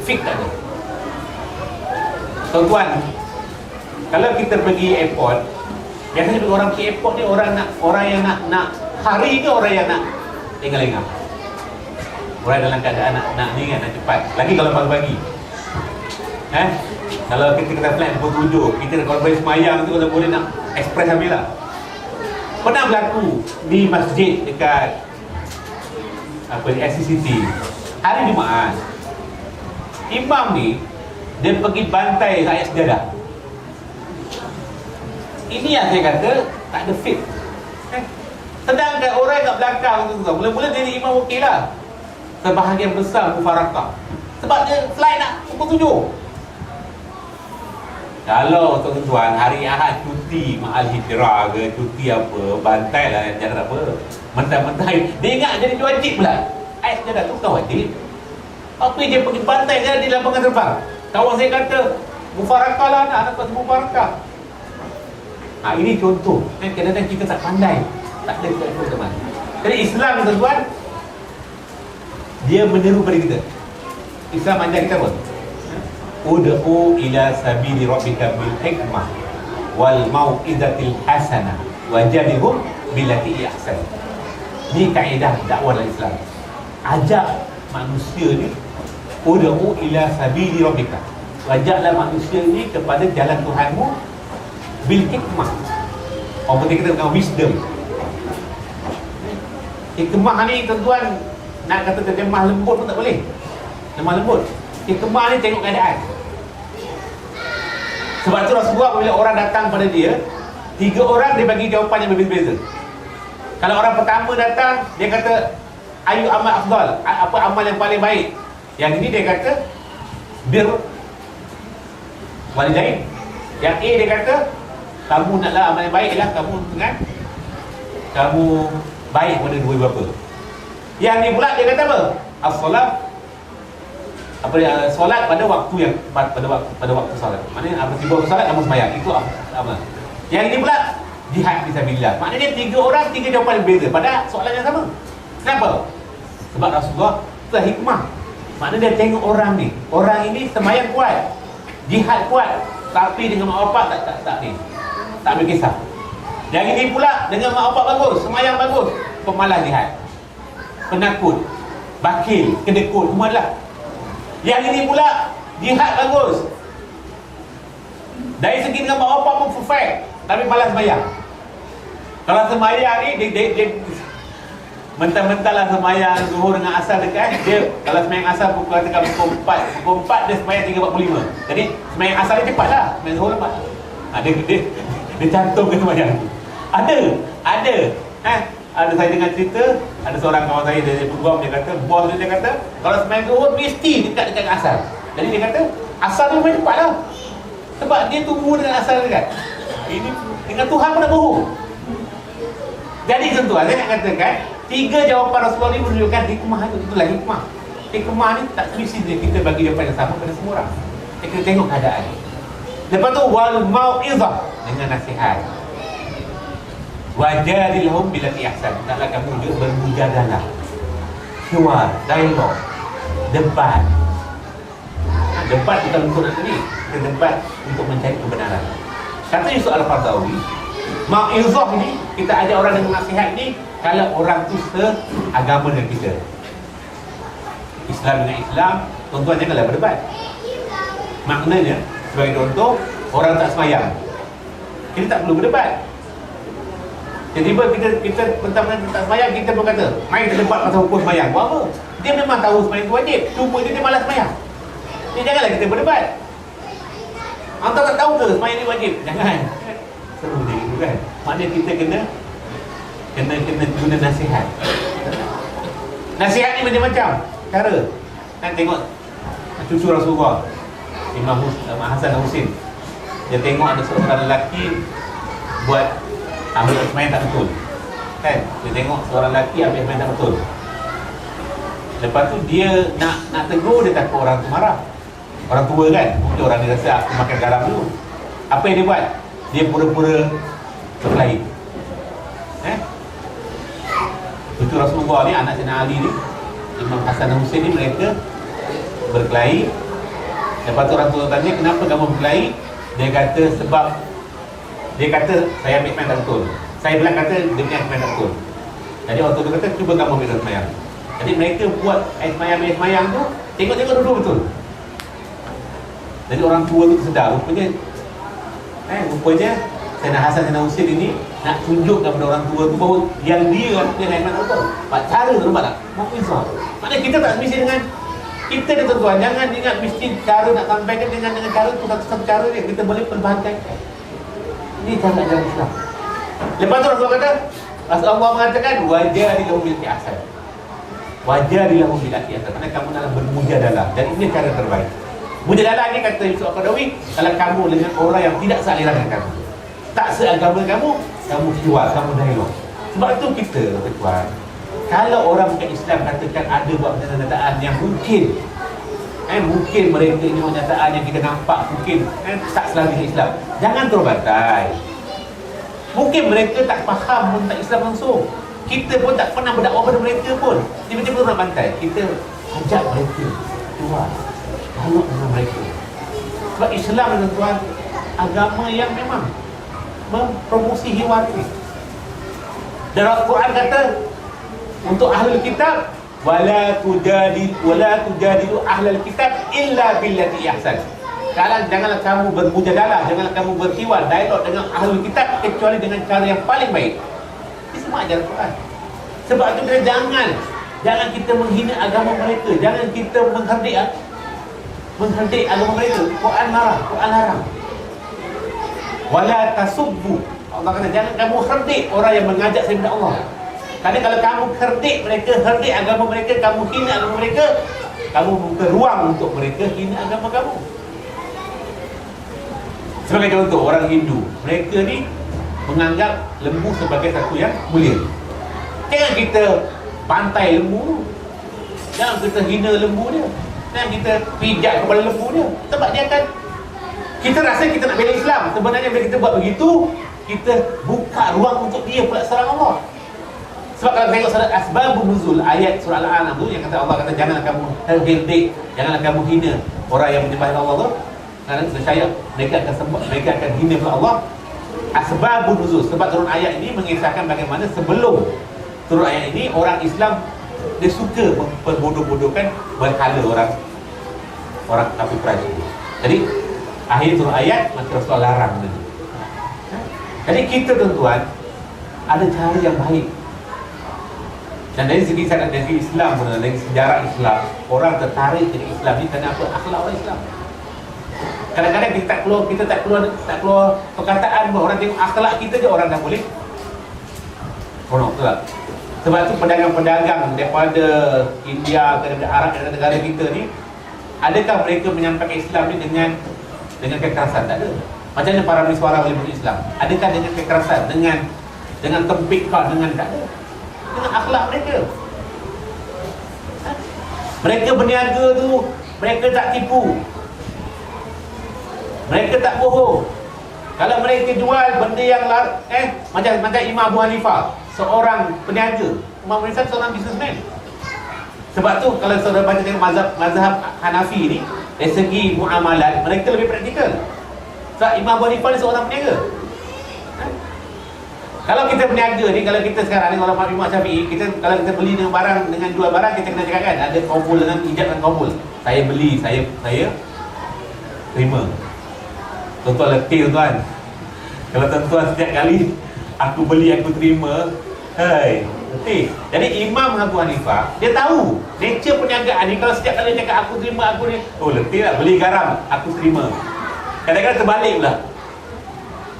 Fik tak ada. Tuan-tuan, kalau kita pergi airport, biasanya orang pergi airport ni orang yang nak hari ke orang yang nak lengah-lengah? Orang dalam keadaan nak ni kan, nak cepat. Lagi kalau pagi-pagi. Kalau kita kata flight pukul 7, kita kalau boleh semayang tu, kalau boleh nak express ambil lah. Pernah berlaku di masjid dekat SCCT hari Jumaat. Imam ni dia pergi bantai rakyat sejadah. Ini yang saya kata tak ada fit. Sedangkan orang kat belakang tu, mula-mula jadi imam okey lah. Sebahagian besar mufarakah. Sebab dia flight nak pukul 7. Kalau tuan-tuan hari Ahad cuti ma'al hijrah ke, cuti apa, bantai lah jangan apa. Mentah-mentah dia ingat jadi wajib pula. Ayat sejadah tu bukan wajib. Apa dia pergi bantai dia di lapangan terbang. Kawan saya kata mufarakah lah, anak kau mufarakah. Ini contoh. Kadang-kadang kita tak pandai, tak ada contoh teman. Jadi Islam tuan-tuan, dia meniru pada kita. Islam ajar kita apa? Ud'u ila sabili rabbika bil hikmah wal mau'izatil hasanah wajadihum billati ahsan. Ni kaedah dakwah dalam Islam. Ajak manusia ni, ud'u ila sabili rabbika, ajaklah manusia ni kepada jalan Tuhanmu bil hikmah. Orang putih kita dengan wisdom. Hikmah ni tuan-tuan, nak kata terjemah lembut pun tak boleh. Lemah lembut. Hikmah ni tengok keadaan. Sebab tu Rasulullah bila orang datang pada dia, 3 orang dia bagi jawapan yang berbeza-beza. Kalau orang pertama datang, dia kata ayu amal afdal, apa amal yang paling baik? Yang ini dia kata bir walidain. Yang A dia kata kamu naklah amal yang baik ialah kamu dengan kamu baik pada dua ibu bapa. Yang ni pula dia kata apa? As-solat, apa dia, solat pada waktu yang pada waktu solat. Maknanya apa, tiba waktu solat kamu sembahyang. Itu apa? Yang ini pula jihad fisabilillah. Maknanya 3 orang 3 jawapan yang berbeza pada soalan yang sama. Kenapa? Sebab Rasulullah telah hikmah. Maknanya dia tengok orang ni. Orang ini sembahyang kuat, jihad kuat, tapi dengan mak bapak tak ni. Tak berkisah. Yang ini pula dengan mak bapak bagus, sembahyang bagus, pemalas jihad, penakut, bakil, kedekut, semua adalah. Yang ini pula jihad bagus, dari segi dengan mak bapak pun perfect, tapi malas sembahyang. Kalau sembahyang ni dia mentah-mentah lah sembahyang zuhur dengan asar dekat. Dia kalau sembahyang asar pukul 4 dia sembahyang 3.45. Jadi sembahyang asar dia cepat lah, sembahyang zuhur lambat. Dia cantumkan sembahyang. Ada saya dengar cerita, ada seorang kawan saya dari peguam, dia kata bos dia kata kalau sembahyang zuhur mesti dekat asar. Jadi dia kata asar tu main cepat lah, sebab dia tunggu dengan asar dekat. Ini dengan Tuhan pun nak bohong. Jadi tuan-tuan, saya nak katakan 3 jawapan Rasulullah ni menunjukkan hikmah itu. Itulah hikmah. Hikmah ni tak mesti kita bagi jawapan yang sama pada semua orang. Kita tengok keadaan. Lepas tu wal mau'izah, dengan nasihat. Wajadilhum billati ahsan. Taklah kamu juga bermujadalah, hiwar, dialog, debat. Debat bukan untuk nak ni, kita debat untuk mencari kebenaran. Kata Yusuf Al-Qaradawi, mau'izah ni, kita ajak orang dengan nasihat ni kalau orang tu seagama dengan kita. Islam dengan Islam, tuan-tuan janganlah berdebat. Maknanya, sebagai contoh, orang tak semayang, kita tak perlu berdebat. Tiba-tiba kita mentang-mentang tak semayang, kita pun kata mari kita debat pasal hukum semayang. Buat apa? Dia memang tahu semayang itu wajib, cuma dia malas semayang. Jadi janganlah kita berdebat. Anda tak tahu ke semayang ini wajib? Jangan. Seru dia gitu kan. Maknanya kita kena guna nasihat. Nasihat ni macam-macam cara. Kan tengok cucu Rasulullah Imam Hasan dan Husin, dia tengok ada seorang lelaki buat ambil sembahyang tak betul, kan? Dia tengok seorang lelaki ambil sembahyang tak betul. Lepas tu dia nak tegur, dia takut orang tu marah. Orang tua kan, mungkin orang dia rasa aku makan garam dulu. Apa yang dia buat? Dia pura-pura berkelahi. Cucu Rasulullah ni, anak Sayyidina Ali ni, Imam Hasan dan Husin ni, mereka berkelahi. Lepas tu orang tua tanya, kenapa kamu berkelahi? Dia kata sebab, dia kata saya ambil sembahyang tak betul. Saya bilang kata dia punya sembahyang tak betul. Jadi orang tua tu kata, cuba kamu ambil sembahyang. Jadi mereka buat sembahyang tu, tengok-tengok dulu betul. Jadi orang tua tu sedar, rupanya Sayyidina Hasan dan Husin ini nak tunjuk kepada orang tua tu bahawa yang dia memang tak betul. Cara tu nampak tak? Mukizah. Maknanya kita tak mesti dengan kita ni tuan-tuan, jangan ingat mesti cara nak sampaikan dengan cara tu satu cara dia. Kita boleh perbahankan. Ini cara ajaran Islam. Lepas tu Rasulullah kata, Rasulullah mengatakan wajadilahum bil ahsan. Wajadilahum bil ahsan. Kerana kamu dalam bermujadalah, dan ini cara terbaik. Mujadalah ni kata Yusuf Al-Qaradawi, kalau kamu dengan orang yang tidak sealiran dengan kamu, tak seagama kamu keluar, kamu dialog. Sebab tu kita, tuan, kalau orang bukan Islam katakan ada buat pernyataan yang mungkin mungkin mereka ini pernyataan yang kita nampak mungkin tak selalu dengan Islam, jangan terus bantai. Mungkin mereka tak faham pun, tak Islam langsung. Kita pun tak pernah berdakwah pada mereka pun, tiba-tiba nak bantai. Kita ajak mereka keluar, dialog dengan mereka. Sebab Islam, tuan, agama yang memang mempromosi hiwar ini. Dan Al-Quran kata untuk ahlul kitab, wala tujadilu ahlul kitab illa billati ahsan. Janganlah kamu bermujadalah, janganlah kamu berhiwar, dialog dengan ahlul kitab kecuali dengan cara yang paling baik. Ini semua ajaran Quran. Sebab itu kita jangan kita menghina agama mereka, jangan kita mengherdik agama mereka. Quran larang. Wala tasubbu. Allah kata jangan kamu herdik orang yang mengajak daripada Allah. Kerana kalau kamu herdik mereka, herdik agama mereka, kamu hina agama mereka, kamu buka ruang untuk mereka hina agama kamu. Sebagai contoh, orang Hindu, mereka ni menganggap lembu sebagai satu yang mulia. Jangan kita bantai lembu, jangan kita hina lembu dia, jangan kita pijak kepada lembu dia. Sebab dia akan, kita rasa kita nak bela Islam, sebenarnya bila kita buat begitu, kita buka ruang untuk dia pula serang Allah. Sebab kalau tengok surat Asbabun Nuzul, ayat surah Al-An'am tu yang kata Allah kata janganlah kamu herdik, janganlah kamu hina orang yang menyembah Allah tu, kerana saya mereka akan hina pula Allah. Asbabun Nuzul, sebab turun ayat ini mengisahkan bagaimana sebelum turun ayat ini orang Islam dia suka memperbodoh-bodohkan berhala orang kafir Quraisy. Jadi akhir turun ayat maka Rasulullah larang dia. Jadi kita, tuan-tuan, ada cara yang baik. Dan dari segi Islam pun, dari sejarah Islam, orang tertarik dengan Islam ni kerana apa? Akhlak orang Islam. Kadang-kadang kita tak keluar perkataan pun, orang tengok akhlak kita je orang dah boleh konok, betul tak? Sebab tu pedagang-pedagang daripada India, daripada Arab, daripada negara kita ni, adakah mereka menyampaikan Islam ni dengan kekerasan? Tak ada. Macam mana para miswara boleh berislam? Adakah dengan kekerasan, dengan tempikah, dengan tak ada? Dengan akhlak mereka. Mereka berniaga tu, mereka tak tipu, mereka tak bohong. Kalau mereka jual benda yang macam Imam Abu Hanifah, seorang peniaga. Imam Abu Hanifah seorang businessman. Sebab tu kalau saudara baca tengok mazhab Hanafi ni, dari segi muamalat mereka lebih praktikal. Sebab Imam Abu Hanifah ni seorang peniaga. Kalau kita berniaga ni, kalau kita sekarang ni, kalau Imam Syafi'i, kalau kita beli dengan barang, dengan jual barang, kita kena cakap kan, ada kabul dengan ijab dan kabul. Saya beli, saya terima. Tuan-tuan letih, tuan. Kalau tuan-tuan setiap kali aku beli, aku terima, letih. Jadi Imam Abu Hanifah, dia tahu nature perniagaan ni. Kalau setiap kali cakap aku terima, aku ni, letih lah, beli garam, aku terima. Kadang-kadang terbalik pula.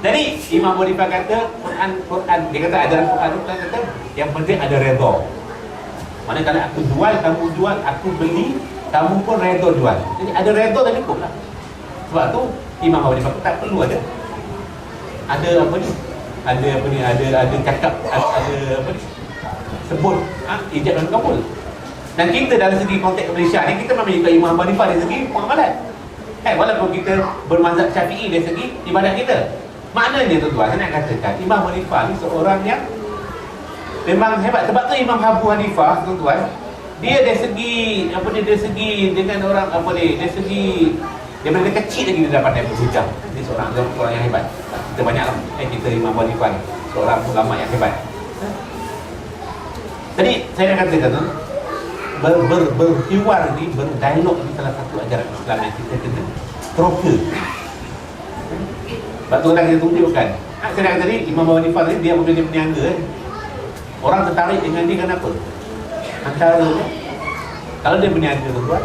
Jadi Imam Abu Hanifah kata Quran, dia kata ajaran Quran tu kata yang penting ada redha. Mana kalau aku jual, kamu jual, aku beli, kamu pun redha jual. Jadi ada redha dah cukup lah. Sebab tu Imam Abu Hanifah tak perlu ada apa ni? Ada cakap, ada apa ni? Sebut ijab dan kabul. Dan kita dalam segi konteks Malaysia ni, kita memang ikut Imam Abu Hanifah dari segi muamalat. Walaupun kita bermazhab Syafi'i dari segi ibadat kita. Maknanya tuan-tuan, saya nak katakan Imam Abu Hanifah ni seorang yang memang hebat. Sebab tu Imam Abu Hanifah tuan-tuan, dia dari segi dari segi dengan orang dari segi daripada kecil lagi dia dapat berhujah. Dia seorang yang hebat. Kita banyaklah kita Imam Abu Hanifah ni seorang ulama yang hebat. Jadi saya nak katakan tu berhiwar ni, berdialog ni salah satu ajaran Islam yang kita kena teroka. Sebab tu orang kita tunjukkan. Saya nak kata tadi Imam Abu Hanifah ni dia apabila dia berniaga orang tertarik dengan dia kenapa? Antara kalau dia berniaga tuan,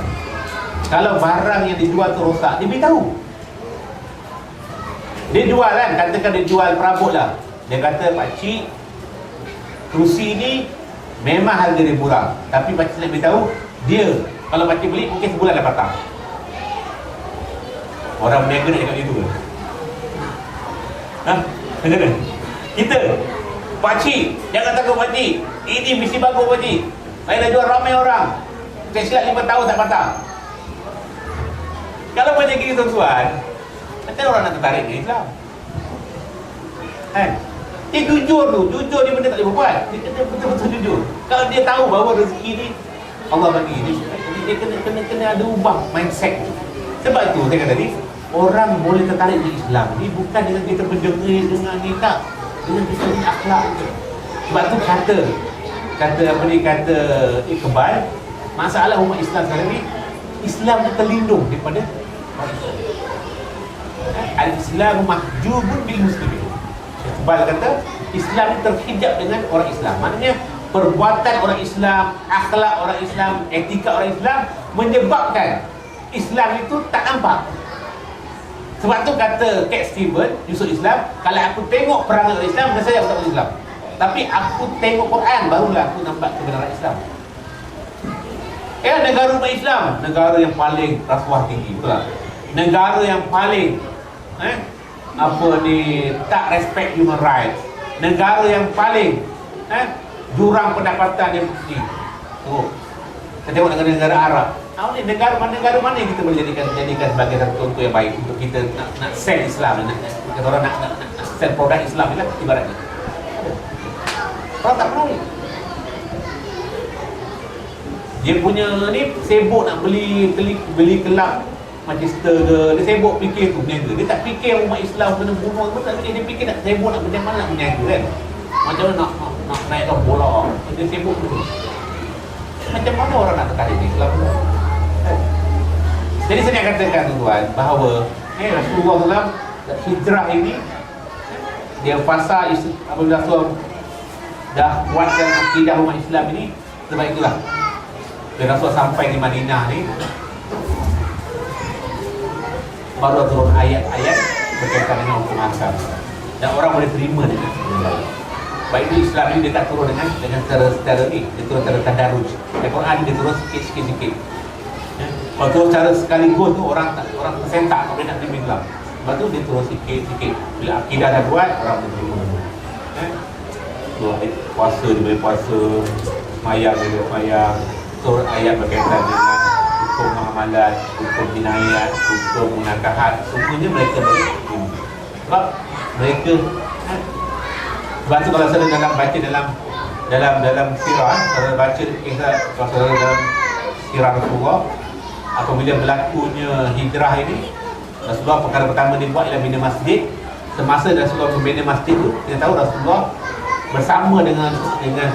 kalau barang yang dijual tu rosak, dia beritahu. Dia jual kan, katakan dia jual perabot lah. Dia kata, pakcik, kerusi ni memang harga dia murah, tapi pakcik nak beritahu, dia kalau pakcik beli mungkin sebulan dah patah. Orang berniaga nak cakap gitu ke? Macam mana? Kita, pakcik, jangan takut pakcik, ini mesti bagus pakcik, saya dah jual ramai orang, saya silap 5 tahun tak patah. Kalau macam gitu tuan, macam orang nak tertarik ke Islam? Kan? Dia jujur tu, jujur dia benda tak boleh buat. Dia kena betul-betul jujur. Kalau dia tahu bahawa rezeki ni Allah bagi, dia kena ada ubah mindset. Sebab tu saya kata tadi, orang boleh tertarik di Islam ni bukan dengan kita berdengir dengan ni, tak, dengan kita ni akhlak tu. Sebab tu kata Iqbal, masalah umat Islam sekarang ni, Islam ni terlindung daripada Al-Islam mahjubun bil muslimin. Iqbal kata Islam ni terhijab dengan orang Islam. Maknanya perbuatan orang Islam, akhlak orang Islam, etika orang Islam menyebabkan Islam itu tak nampak. Sebab tu kata Cat Steven, Yusuf Islam, kalau aku tengok perangai orang Islam, saya tak boleh Islam. Tapi aku tengok Quran, barulah aku nampak kebenaran Islam. Negara umat Islam, negara yang paling rasuah tinggi, betul tak? Negara yang paling tak respect human rights, negara yang paling jurang pendapatan yang tinggi. Kita tengok negara-negara Arab. Negara mana yang kita boleh jadikan sebagai satu contoh yang baik untuk kita nak sell Islam, nak orang nak sell produk Islam ni lah ibaratnya. Orang tak peduli. Dia punya ni sibuk nak beli kelab Manchester ke, dia sibuk fikir tu berniaga. Dia tak fikir umat Islam kena bunuh ke, tak, dia fikir nak sibuk nak macam mana nak berniaga kan. Macam mana nak naikkan bola. Dia sibuk tu. Macam mana orang nak tertarik di Islam tu? Jadi saya nak katakan tuan bahawa Rasulullah SAW hijrah ini dia fasa apabila Rasul dah kuatkan akidah umat Islam ini, sebab itulah bila Rasul sampai di Madinah ni baru turun ayat-ayat berkaitan dengan hukum asal dan orang boleh terima dengan baik itu Islam ini dia tak turun dengan secara ni, dia turun secara tadarruj. Al-Quran dia turun sikit-sikit. Kalau turun secara sekaligus tu orang tersentak, tak boleh nak terima Islam. Sebab tu dia turun sikit-sikit. Bila akidah dah buat, orang boleh terima. Puasa dia boleh puasa, semayang dia boleh semayang. Turun ayat berkaitan dengan hukum muamalat, hukum jinayat, hukum munakahat, semuanya mereka boleh terima. Sebab mereka sebab tu kalau saudara nak baca dalam sirah, saudara baca kisah saudara dalam sirah Rasulullah apabila berlakunya hijrah ini, Rasulullah perkara pertama dia buat ialah bina masjid. Semasa Rasulullah membina masjid tu, kita tahu Rasulullah bersama dengan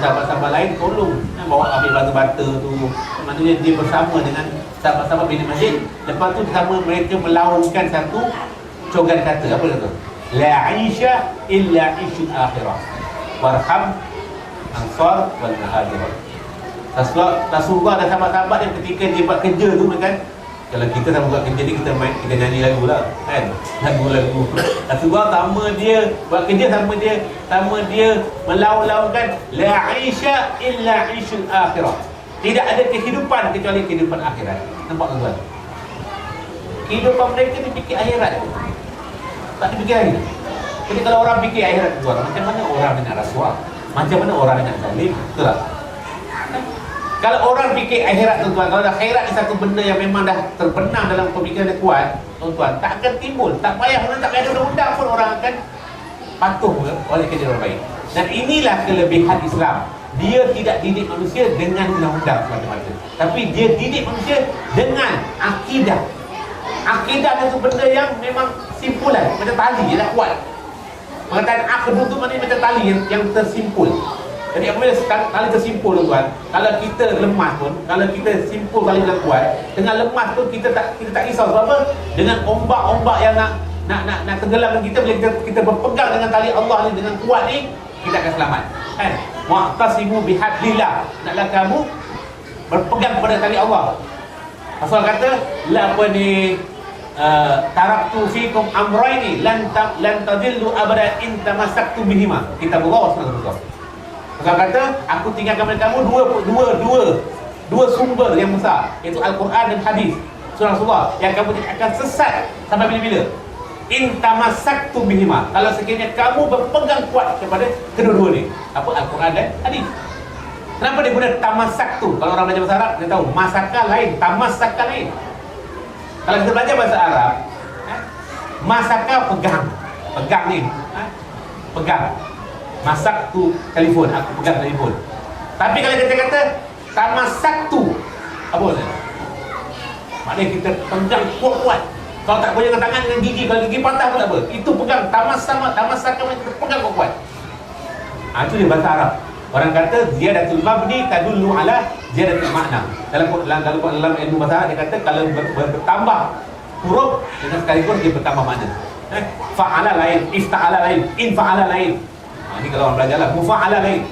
sahabat-sahabat lain tolong bawa ambil batu-batu tu. Maknanya dia bersama dengan sahabat-sahabat bina masjid. Lepas tu bersama mereka melaungkan satu cogan kata, apa kata? La 'aisha illa 'ishul akhirah. Warham ansar wal muhajirin. Rasulullah dan sahabat-sahabat yang ketika dia buat kerja tu kan, kalau kita sama buat kerja ni kita nyanyi lagu lah kan, lagu-lagu. Rasulullah sama dia buat kerja sama dia melaung-laungkan la 'aisha illa 'ishul akhirah. Tidak ada kehidupan kecuali kehidupan akhirat. Nampak tuan? Kehidupan mereka ni fikir akhirat. Tak dipikir lagi. Jadi kalau orang fikir akhirat tuan, macam mana orang nak rasuah? Macam mana orang nak zalim? Betul tak? Kalau orang fikir akhirat tuan, kalau dah akhirat ni satu benda yang memang dah terbenam dalam pemikiran dia kuat, tuan, tak akan timbul. Tak payah, orang tak payah ada undang-undang pun orang akan patuh oleh kerja orang baik. Dan inilah kelebihan Islam. Dia tidak didik manusia dengan undang-undang semata-mata, tapi dia didik manusia dengan akidah. Akidah itu benda yang memang simpulan, macam tali, dia dah kuat. Perkataan akhdu tu maknanya macam tali yang tersimpul. Jadi apabila tali tersimpul tuan, kalau kita lemah pun, kalau kita simpul tali dah kuat, dengan lemah tu kita tak risau. Sebab apa? Dengan ombak-ombak yang nak tenggelamkan kita, bila kita berpegang dengan tali Allah ni dengan kuat ni, kita akan selamat. Kan? Mu'tasimu bihablillah. Naklah kamu berpegang kepada tali Allah. Rasul kata, la apa ni, taraktu fikum amrayni lan tadillu abadan in tamassaktum bihima. Kitabullah wa sunnah Rasul. Rasul kata, aku tinggalkan kepada kamu dua sumber yang besar, iaitu Al-Quran dan hadis Surah Rasulullah, yang kamu tidak akan sesat sampai bila-bila. In tamassaktum bihima. Kalau sekiranya kamu berpegang kuat kepada kedua-dua ni, apa, Al-Quran dan hadis. Kenapa dia guna tamassak tu? Kalau orang belajar bahasa Arab, dia tahu masaka lain, tamassaka lain. Kalau kita belajar bahasa Arab, masaka pegang ni, pegang. Masak tu telefon, aku pegang telefon. Tapi kalau kita kata tamassak tu, apa maksudnya? Maknanya kita pegang kuat-kuat. Kalau tak boleh dengan tangan, dengan gigi, kalau gigi patah pun tak apa. Itu pegang, tamassaka kita pegang kuat-kuat. Itu dia bahasa Arab. Orang kata ziyadatul mabni tadullu ala ziyadatul makna. Dalam ilmu bahasa Arab dia kata kalau bertambah huruf dengan sekaligus dia bertambah makna. Fa'ala lain, ifta'ala lain, infa'ala lain. Ini kalau orang belajar lah, mufa'ala lain.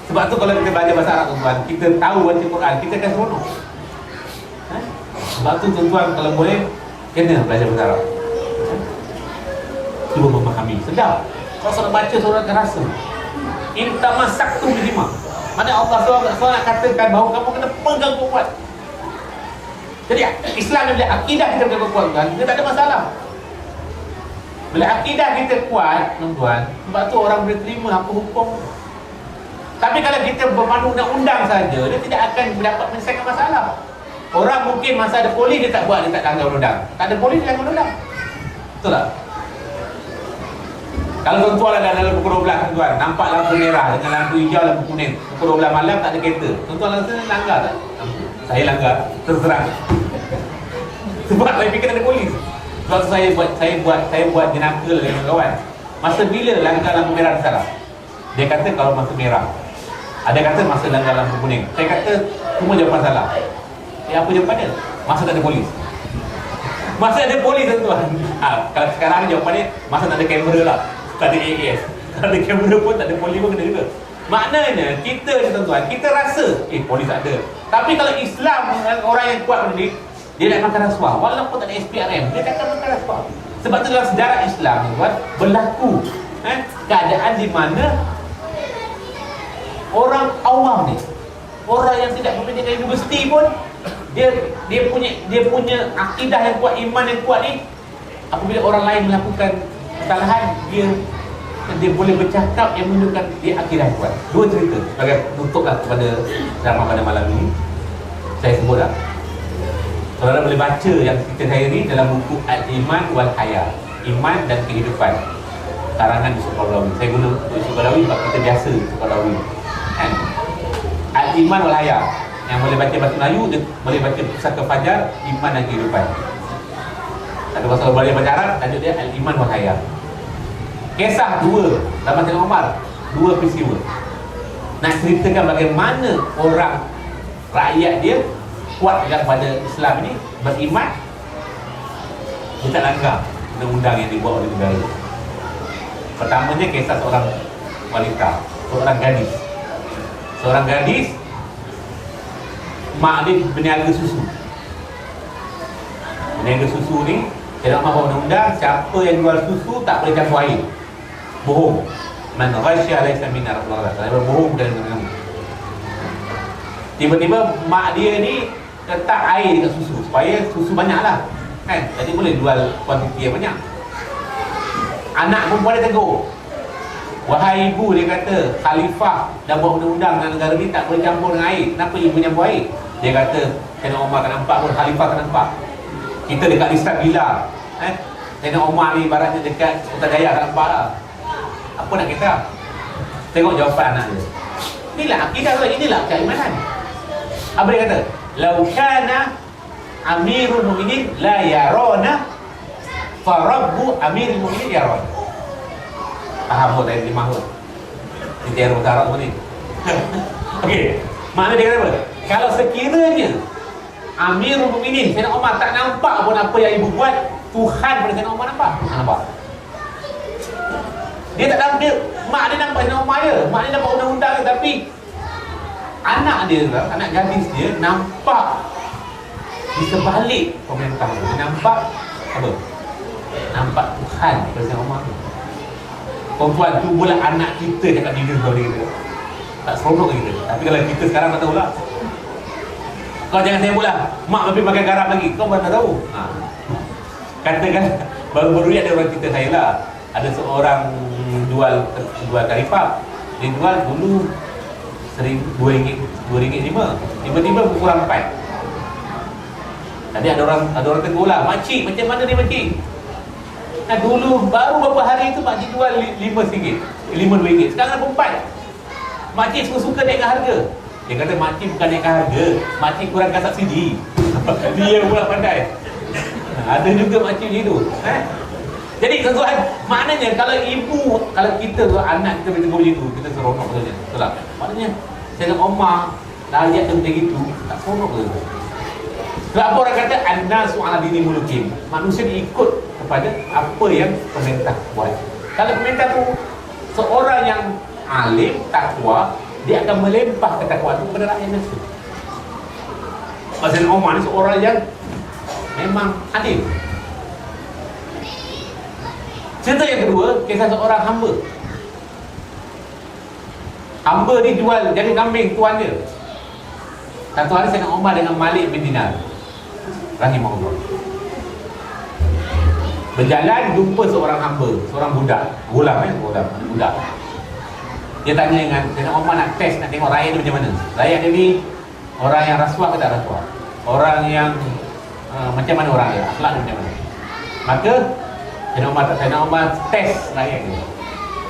Sebab tu kalau kita belajar bahasa Arab tuan, kita tahu baca Quran, kita akan seronok. Sebab tu tuan-tuan kalau boleh kena belajar bahasa Arab. Cuba memahami, sedap. Kalau seorang baca, seorang akan rasa. Intamasaktu bihima. Mana Allah SWT nak katakan bahawa kamu kena pegang kuat. Jadi Islam bila akidah kita pegang kuat kan, kita tak ada masalah. Bila akidah kita kuat, tuan, sebab tu orang boleh terima apa hukum. Tapi kalau kita berpandu undang-undang saja, dia tidak akan dapat menyelesaikan masalah. Orang mungkin masa ada polis dia tak buat, dia tak langgar undang-undang. Tak ada polis dia langgar undang-undang. Betul tak? Kalau tuan-tuan ada dalam pukul 12 tuan, nampak lampu merah dengan lampu hijau, lampu kuning, pukul 12 malam tak ada kereta, tuan-tuan rasa langgar tak? Saya langgar, terserang. Sebab saya fikir ada polis. Sebab saya buat jenaka dengan kawan. Masa bila langgar lampu merah salah? Dia kata kalau masa merah. Ada kata masa langgar lampu kuning. Saya kata semua jawapan salah. Apa jawapan dia? Masa tak ada polis. Masa ada polis tuan. Kalau sekarang jawapannya masa tak ada kamera lah. Tak ada AAS. Kalau ada kamera pun tak ada polis pun kena juga. Maknanya kita ni tuan-tuan, kita rasa polis tak ada. Tapi kalau Islam, orang yang kuat benda ni, dia nak makan rasuah walaupun tak ada SPRM, dia takkan makan rasuah. Sebab tu dalam sejarah Islam tuan, berlaku keadaan di mana orang awam ni, orang yang tidak berpendidikan universiti pun dia punya akidah yang kuat, iman yang kuat ni, apabila orang lain melakukan kesalahan, dia boleh bercakap yang menunjukkan dia akidah yang kuat. Dua cerita sebagai tutuplah kepada drama pada malam ini. Saya sebutlah. Saudara boleh baca yang cerita saya ni dalam buku Al-Iman wal Haya, Iman dan Kehidupan, karangan Yusuf Qaradawi. Saya guna Yusuf Qaradawi sebab kita biasa Yusuf Qaradawi kan. Al-Iman wal Haya, yang boleh baca bahasa Melayu, dia boleh baca Pusaka Fajar, Iman dan Kehidupan. Ada bahasa boleh baca Arab, tajuk dia Al-Iman wal Haya. Kisah dua zaman Sayyidina Umar, dua peristiwa. Nak ceritakan bagaimana orang rakyat dia kuat kepada Islam ini, beriman, dia tak langgar undang-undang yang dibuat oleh negara. Pertamanya kisah seorang wanita, seorang gadis, mak dia berniaga susu. Berniaga susu ni, dia nak bawa undang-undang, siapa yang jual susu tak boleh campur air. Bohong. Man ghasya laysa minna, Rasulullah. Saya berbohong dan mengamu. Tiba-tiba mak dia ni letak air dekat susu supaya susu banyak lah kan, jadi boleh jual kuantiti yang banyak. Anak perempuan dia tegur, wahai ibu, dia kata khalifah dah buat undang-undang dalam negara ni tak boleh campur dengan air, kenapa ibu campur air? Dia kata Sayyidina Umar tak nampak pun, khalifah tak nampak, kita dekat Listat Bila Sayyidina Umar ni ibaratnya dekat Putrajaya tak nampak lah, apa nak kita? Tengok jawapan anak dia. Inilah akidah tu, inilah keimanan. Apa dia kata? Lau kana Amirul Mu'minin la yarona fa Rabbu Amirul Mu'minin yarona. Faham tak tadi mahut? Ini tiara utara pun ni. Okey, makna dia kata apa? Kalau sekiranya Amirul Mu'minin Sayyidina Umar tak nampak pun apa yang ibu buat, Tuhan pada Sayyidina Umar nampak. Nampak? Dia tak nampak, mak dia nampak Sayyidina Umar je. Mak dia nampak undang-undang je, tapi anak dia, anak gadis dia nampak di sebalik pemerintah tu. Dia nampak apa? Nampak Tuhan pada Sayyidina Umar tu. Tuan-tuan, cubalah anak kita cakap tiga kau dia kata. Tak seronok kita. Tapi kalau kita sekarang tak tahulah. Kau jangan sibuk lah, mak lebih makan garam lagi, kau mana tahu. Katakan baru-baru ni ada orang cerita saya lah, ada seorang jual karipap. Dia jual dulu RM2.5, tiba-tiba berkurang 4. Tadi ada orang tegur lah, makcik macam mana ni makcik? Nah, dulu baru beberapa hari tu makcik jual RM5, sekarang dah 4. Makcik suka-suka naikkan harga. Dia kata makcik bukan naikkan harga, makcik kurangkan subsidi. Dia pula pandai. Ada juga makcik macam tu. Jadi tuan-tuan, maknanya kalau kita anak kita bertegur macam tu, kita seronok betulnya. Betul tak? Maknanya Sayyidina Umar ayat macam gitu, tak seronok ke? Sebab apa orang kata an-nasu ala dini mulukim? Manusia diikut kepada apa yang pemerintah buat. Kalau pemerintah tu seorang yang alim, takwa, dia akan melempah ketakwaan itu kepada rakyat biasa. Sayyidina Umar ni seorang yang memang alim. Cerita yang kedua, kisah seorang hamba. Hamba ni jual jaga kambing tuan dia. Satu hari Sayyidina Umar dengan Malik bin Dinar rahimahullah berjalan, jumpa seorang hamba, seorang budak, budak. Dia tanya dengan Sayyidina Umar, nak test, nak tengok rakyat dia macam mana. Rakyat dia ni orang yang rasuah ke tak rasuah, orang yang macam mana orang dia, akhlak dia macam mana. Maka Sayyidina Umar test rakyat dia.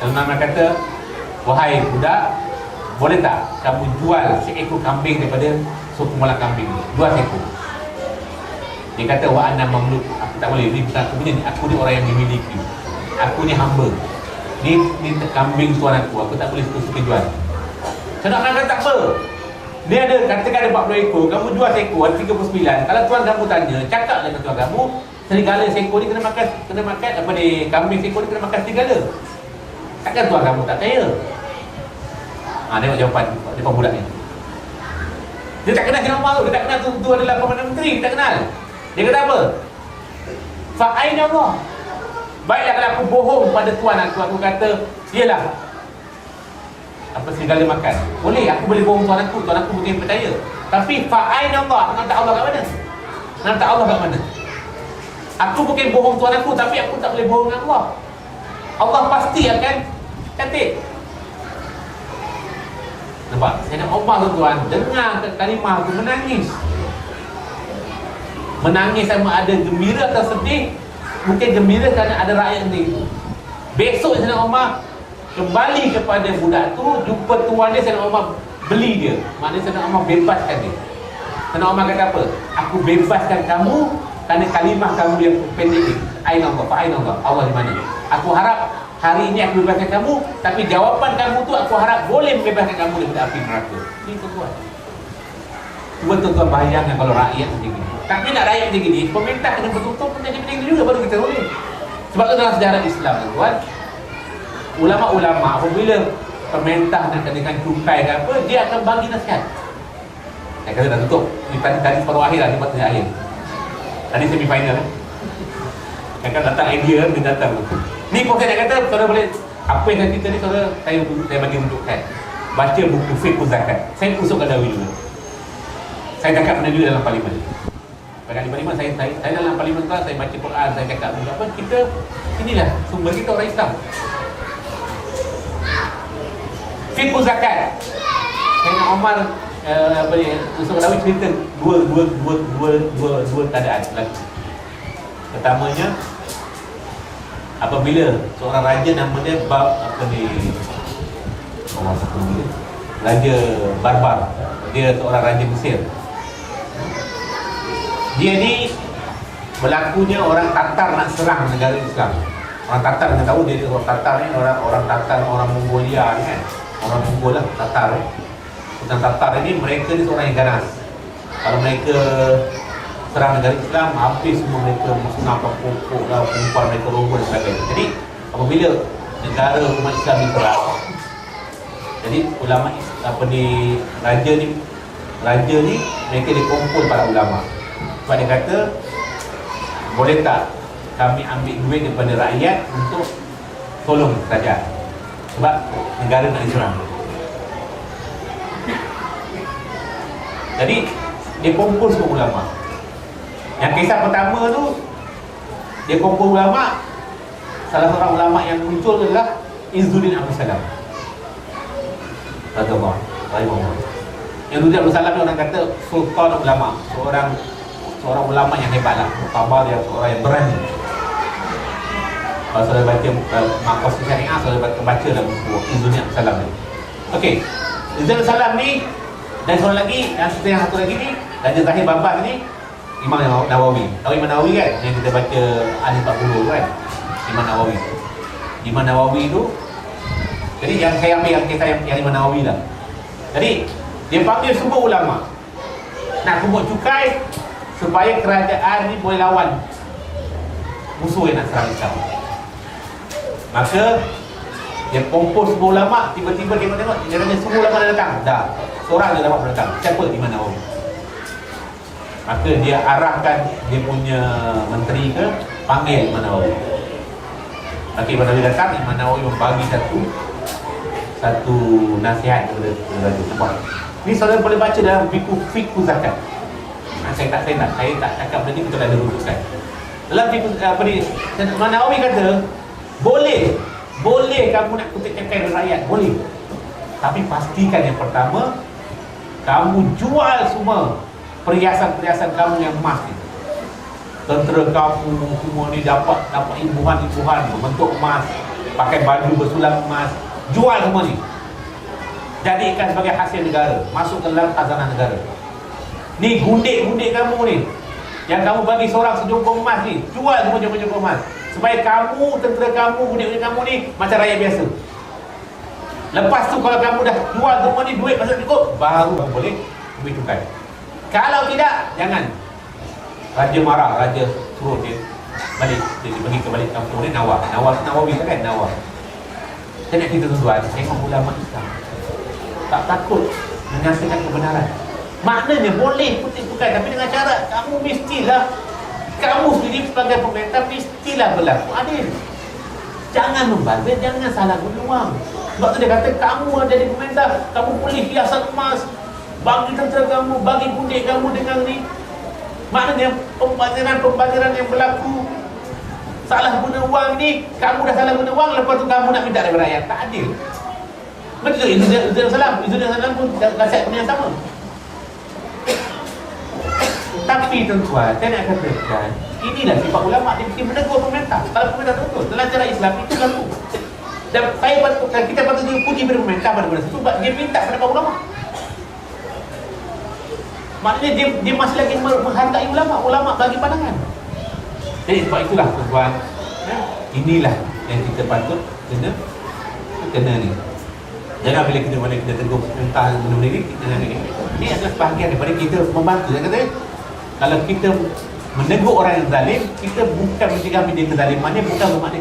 Sayyidina Umar kata, wahai budak, boleh tak kamu jual seekor kambing daripada suku Malak kambing ni? Jual seekor. Dia kata, wa ana mamluk, aku tak boleh, ni bukan aku punya, aku ni orang yang dimiliki, aku ni hamba, ni kambing tuan aku tak boleh suka-suka jual. Sayyidina Umar kata, tak apa, dia ada, katakan ada 40 ekor, kamu jual seekor, ada 39. Kalau tuan kamu tanya, cakap dengan tuan kamu, serigala seekor ni kena makan apa ni, kambing seekor ni kena makan serigala. Takkan tuan kamu tak percaya? Tengok jawapan depan budak ni. Dia tak kenal Sayyidina Umar tu, dia tak kenal tu adalah Perdana Menteri, dia tak kenal. Dia kata apa? Fa aina Allah? Baiklah kalau aku bohong pada tuan aku kata, iyalah apa serigala makan. Boleh, aku boleh bohong tuan aku mungkin percaya. Tapi fa aina Allah? Nak tak Allah kat mana? Nak tak Allah kat mana? Aku bukan bohong tuan aku, tapi aku tak boleh bohong dengan Allah. Allah pasti akan cantik. Nampak? Sayyidina Umar tuan dengar kalimah tu menangis sama ada gembira atau sedih. Mungkin gembira kerana ada rakyat ni. Besok Sayyidina Umar kembali kepada budak tu, jumpa tuan dia, Sayyidina Umar beli dia. Maknanya Sayyidina Umar bebaskan dia. Sayyidina Umar kata apa? Aku bebaskan kamu kerana kalimah kamu yang pendek ni. Aina Allah, fa aina Allah? Allah di mana? Aku harap hari ini aku bebaskan kamu, tapi jawapan kamu tu aku harap boleh membebaskan kamu daripada api neraka. Ini tuan-tuan. Cuba tuan-tuan bayangkan kalau rakyat macam gini. Tapi nak rakyat macam gini, pemerintah kena betul-betul macam gini juga baru kita boleh. Sebab tu dalam sejarah Islam tuan, ulama-ulama apabila pemerintah nak kenakan cukai ke apa, dia akan bagi nasihat. Saya kata dah tutup. Ini tadi separuh akhir lah, ini patutnya akhir. Tadi semi-final Dia akan datang idea, dia datang. Ni pun saya nak kata, saudara boleh, apa yang saya cerita ni saudara, saya bagi untukkan. Baca buku fiqh zakat. Saya usuk Ghazali dulu. Saya cakap benda juga dalam parlimen. Pada parlimen saya dalam parlimen tu saya baca Quran, saya cakap apa, kita inilah sumber kita orang Islam. Fiqh zakat. Sayyidina Umar Yusuf Qaradawi cerita dua keadaan lagi. Pertamanya, apabila seorang raja nama dia Raja Barbar. Dia seorang raja Mesir. Dia ni berlakunya orang Tatar nak serang negara Islam. Orang Tatar, kita tahu dia orang Tatar ni, orang Tatar, orang Mongolia ni kan. Orang Mongol lah, Tatar ni. Orang Tatar ni, mereka ni seorang yang ganas. Kalau mereka serang negara Islam, habis semua mereka musnahkan pokok lah, perempuan mereka roboh dan sebagainya. Jadi apabila negara umat Islam ni perang, jadi ulama raja ni mereka dikumpul para ulama. Sebab dia kata, boleh tak kami ambil duit daripada rakyat untuk tolong kerajaan, sebab negara nak diserang. Jadi dia kumpul semua ulama. Yang kisah pertama tu, dia kumpul ulama. Salah seorang ulama yang muncul adalah Izzuddin Abdul Salam radhiyallahu anhu. Izzuddin Abdul Salam ni orang kata sultan ulama, seorang ulama yang hebatlah, muktabar, yang seorang yang berani. Kalau saya baca Maqasid Syariah, saya baca dalam buku Izzuddin Abdul Salam ni. Okey, Izzuddin Abdul Salam ni dan seorang lagi, yang satu lagi ni, Raja Zahir Babas ni, Imam Nawawi. Tahu Imam Nawawi kan? Yang kita baca Al 40 kan? Imam Nawawi tu. Jadi yang saya ambil yang kisah yang Imam Nawawi lah. Jadi dia panggil semua ulama nak kumpul cukai supaya kerajaan ni boleh lawan musuh yang nak serang Islam. Maka dia kumpul semua ulama, tiba-tiba dia tengok dia kata semua ulama dah datang. Dah, seorang je dapat datang. Siapa? Imam Nawawi. Maka dia arahkan dia punya menteri ke panggil Imam Nawawi. Maka Imam Nawawi datang, Imam Nawawi membagi satu nasihat kepada raja. Nampak? Ni saudara boleh baca dalam buku Fiqh Zakat. Saya tak cakap benda ni, kita dah ada rujukan. Dalam Fiqh Imam Nawawi kata, boleh kamu nak kutip cakai dengan rakyat, boleh. Tapi pastikan yang pertama, kamu jual semua perhiasan-perhiasan kamu yang emas ni. Tentera kamu semua ni dapat imbuhan-imbuhan berbentuk emas, pakai baju bersulam emas, jual semua ni, jadikan sebagai hasil negara, masuk ke dalam khazanah negara. Ni gundik-gundik kamu ni, yang kamu bagi seorang sejongkong emas ni, jual semua jongkong emas, supaya kamu, tentera kamu, gundik-gundik kamu ni macam rakyat biasa. Lepas tu kalau kamu dah jual semua ni, duit masuk cukup, baru kamu boleh ambil cukai. Kalau tidak, jangan. Raja marah, raja suruh dia balik, dia pergi ke balik kampung ni. Nawawi kan, Nawawi. Saya nak cerita tuan-tuan, tengok ulama Islam tak takut menyatakan kebenaran. Maknanya boleh kutip cukai, tapi dengan syarat kamu sendiri sebagai pemerintah mestilah berlaku adil. Jangan membazir, jangan salah guna wang. Sebab tu dia kata, kamu ada di pemerintah, kamu boleh hiasan emas, bagi tentera kamu, bagi gundik kamu dengan ni. Maknanya pembaziran yang berlaku, salah guna wang ni, kamu dah salah guna wang, lepas tu kamu nak minta daripada rakyat. Tak adil. Betul, Izzuddin Salam pun nasihat benda yang sama. Tapi tuan-tuan, saya nak katakan, inilah sifat ulama, dia mesti menegur pemerintah. Kalau pemerintah betul, dalam cara Islam itu berlaku. Dan kita patut puji pemerintah pada benda itu, sebab dia minta pada ulama. Maknanya dia masih lagi menghargai ulama bagi pandangan. Jadi sebab itulah tuan-tuan, inilah yang kita patut kena ni. Jangan bila kita tegur pemerintah benda-benda ni, kita jangan ni. Ini adalah sebahagian daripada kita membantu. Saya kata, kalau kita menegur orang yang zalim, kita bukan mencegah dia kezalimannya, bukan bermakna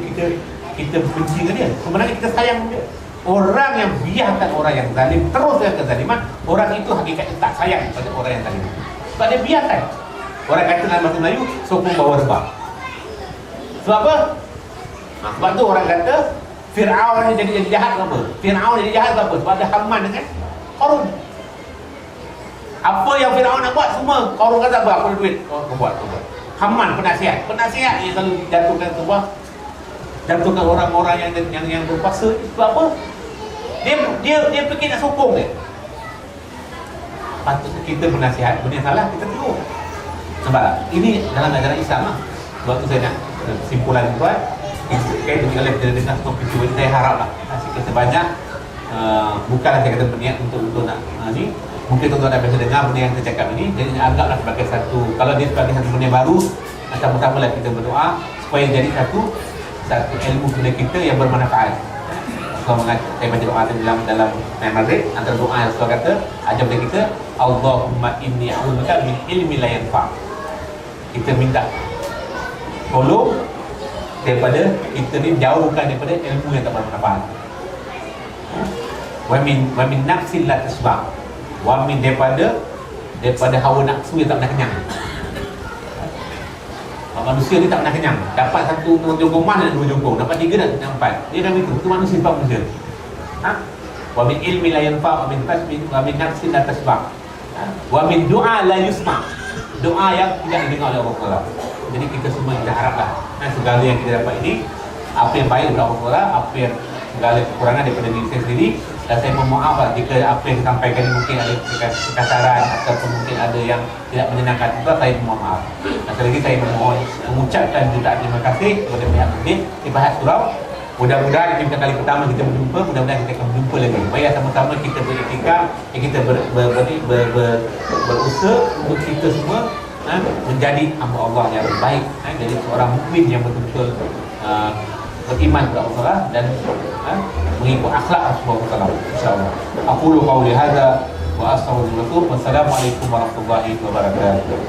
kita benci dengan dia. Sebenarnya kita sayang dia. Orang yang biarkan orang yang zalim terus dengan kezaliman, orang itu hakikatnya tak sayang pada orang yang zalim. Sebab dia biarkan. Orang kata dalam bahasa Melayu, sokong bawa rebah. Sebab apa? Sebab tu orang kata Fir'aun ni jadi jahat kenapa? Fir'aun jadi jahat kenapa? Sebab ada Haman dengan Qarun. Apa yang Firaun nak buat semua Qarun kata apa? Aku ada duit. Kau buat. Haman penasihat yang selalu jatuhkan sebuah, jatuhkan orang-orang yang berkuasa. Sebab apa? Dia fikir nak sokong dia. Patutnya kita bernasihat, benda yang salah kita tegur. Sebab ini dalam ajaran Islam lah. Sebab tu saya nak kesimpulan tuan, kait dengan dengan semua video ini, saya haraplah kita banyak, bukanlah saya kata berniat untuk nak ni. Mungkin tuan-tuan dah biasa dengar benda yang saya cakap ini, jadi anggaplah sebagai satu, kalau dia sebagai satu benda baru, sama-sama lah kita berdoa supaya jadi satu ilmu kepada kita yang bermanfaat. Saya baca doa dalam Maghrib, antara doa yang Rasulullah kata ajar kepada kita, Allahumma inni a'udzubika min ilmi la yanfa'. Kita minta tolong daripada kita ni, jauhkan daripada ilmu yang tak bermanfaat. Wa min nafsin la tasba'. Wa min daripada hawa nafsu yang tak pernah kenyang. Manusia ni tak pernah kenyang. Dapat satu jongkong mah dan dua jongkong, dapat tiga dan empat. Dia dah begitu. Itu manusia, sifat manusia. Wa min ilmi la yanfa', wa min nafsin la tasba'. Wa min du'a la yusma'. Doa yang tidak didengar oleh Allah Taala. Jadi kita semua kita haraplah segala yang kita dapat ini, apa yang baik daripada Allah Taala, apa yang segala kekurangan daripada diri saya sendiri. Dan saya mohon maaf jika apa yang disampaikan ini mungkin ada kekasaran ataupun mungkin ada yang tidak menyenangkan. Itu saya mohon maaf. Sekali lagi saya memohon mengucapkan jutaan terima kasih kepada pihak Masjid Ibahat Surau. Mudah-mudahan ini bukan kali pertama kita berjumpa. Mudah-mudahan kita akan berjumpa lagi. Mari sama-sama kita beriktikaf, kita berusaha untuk kita semua menjadi hamba Allah yang baik, jadi seorang mukmin yang betul-betul beriman kepada Allah dan mengikut akhlak Rasulullah SAW. InsyaAllah. Aqulu qawli hadza wa astaghfirullaah. Wassalamualaikum warahmatullahi wabarakatuh.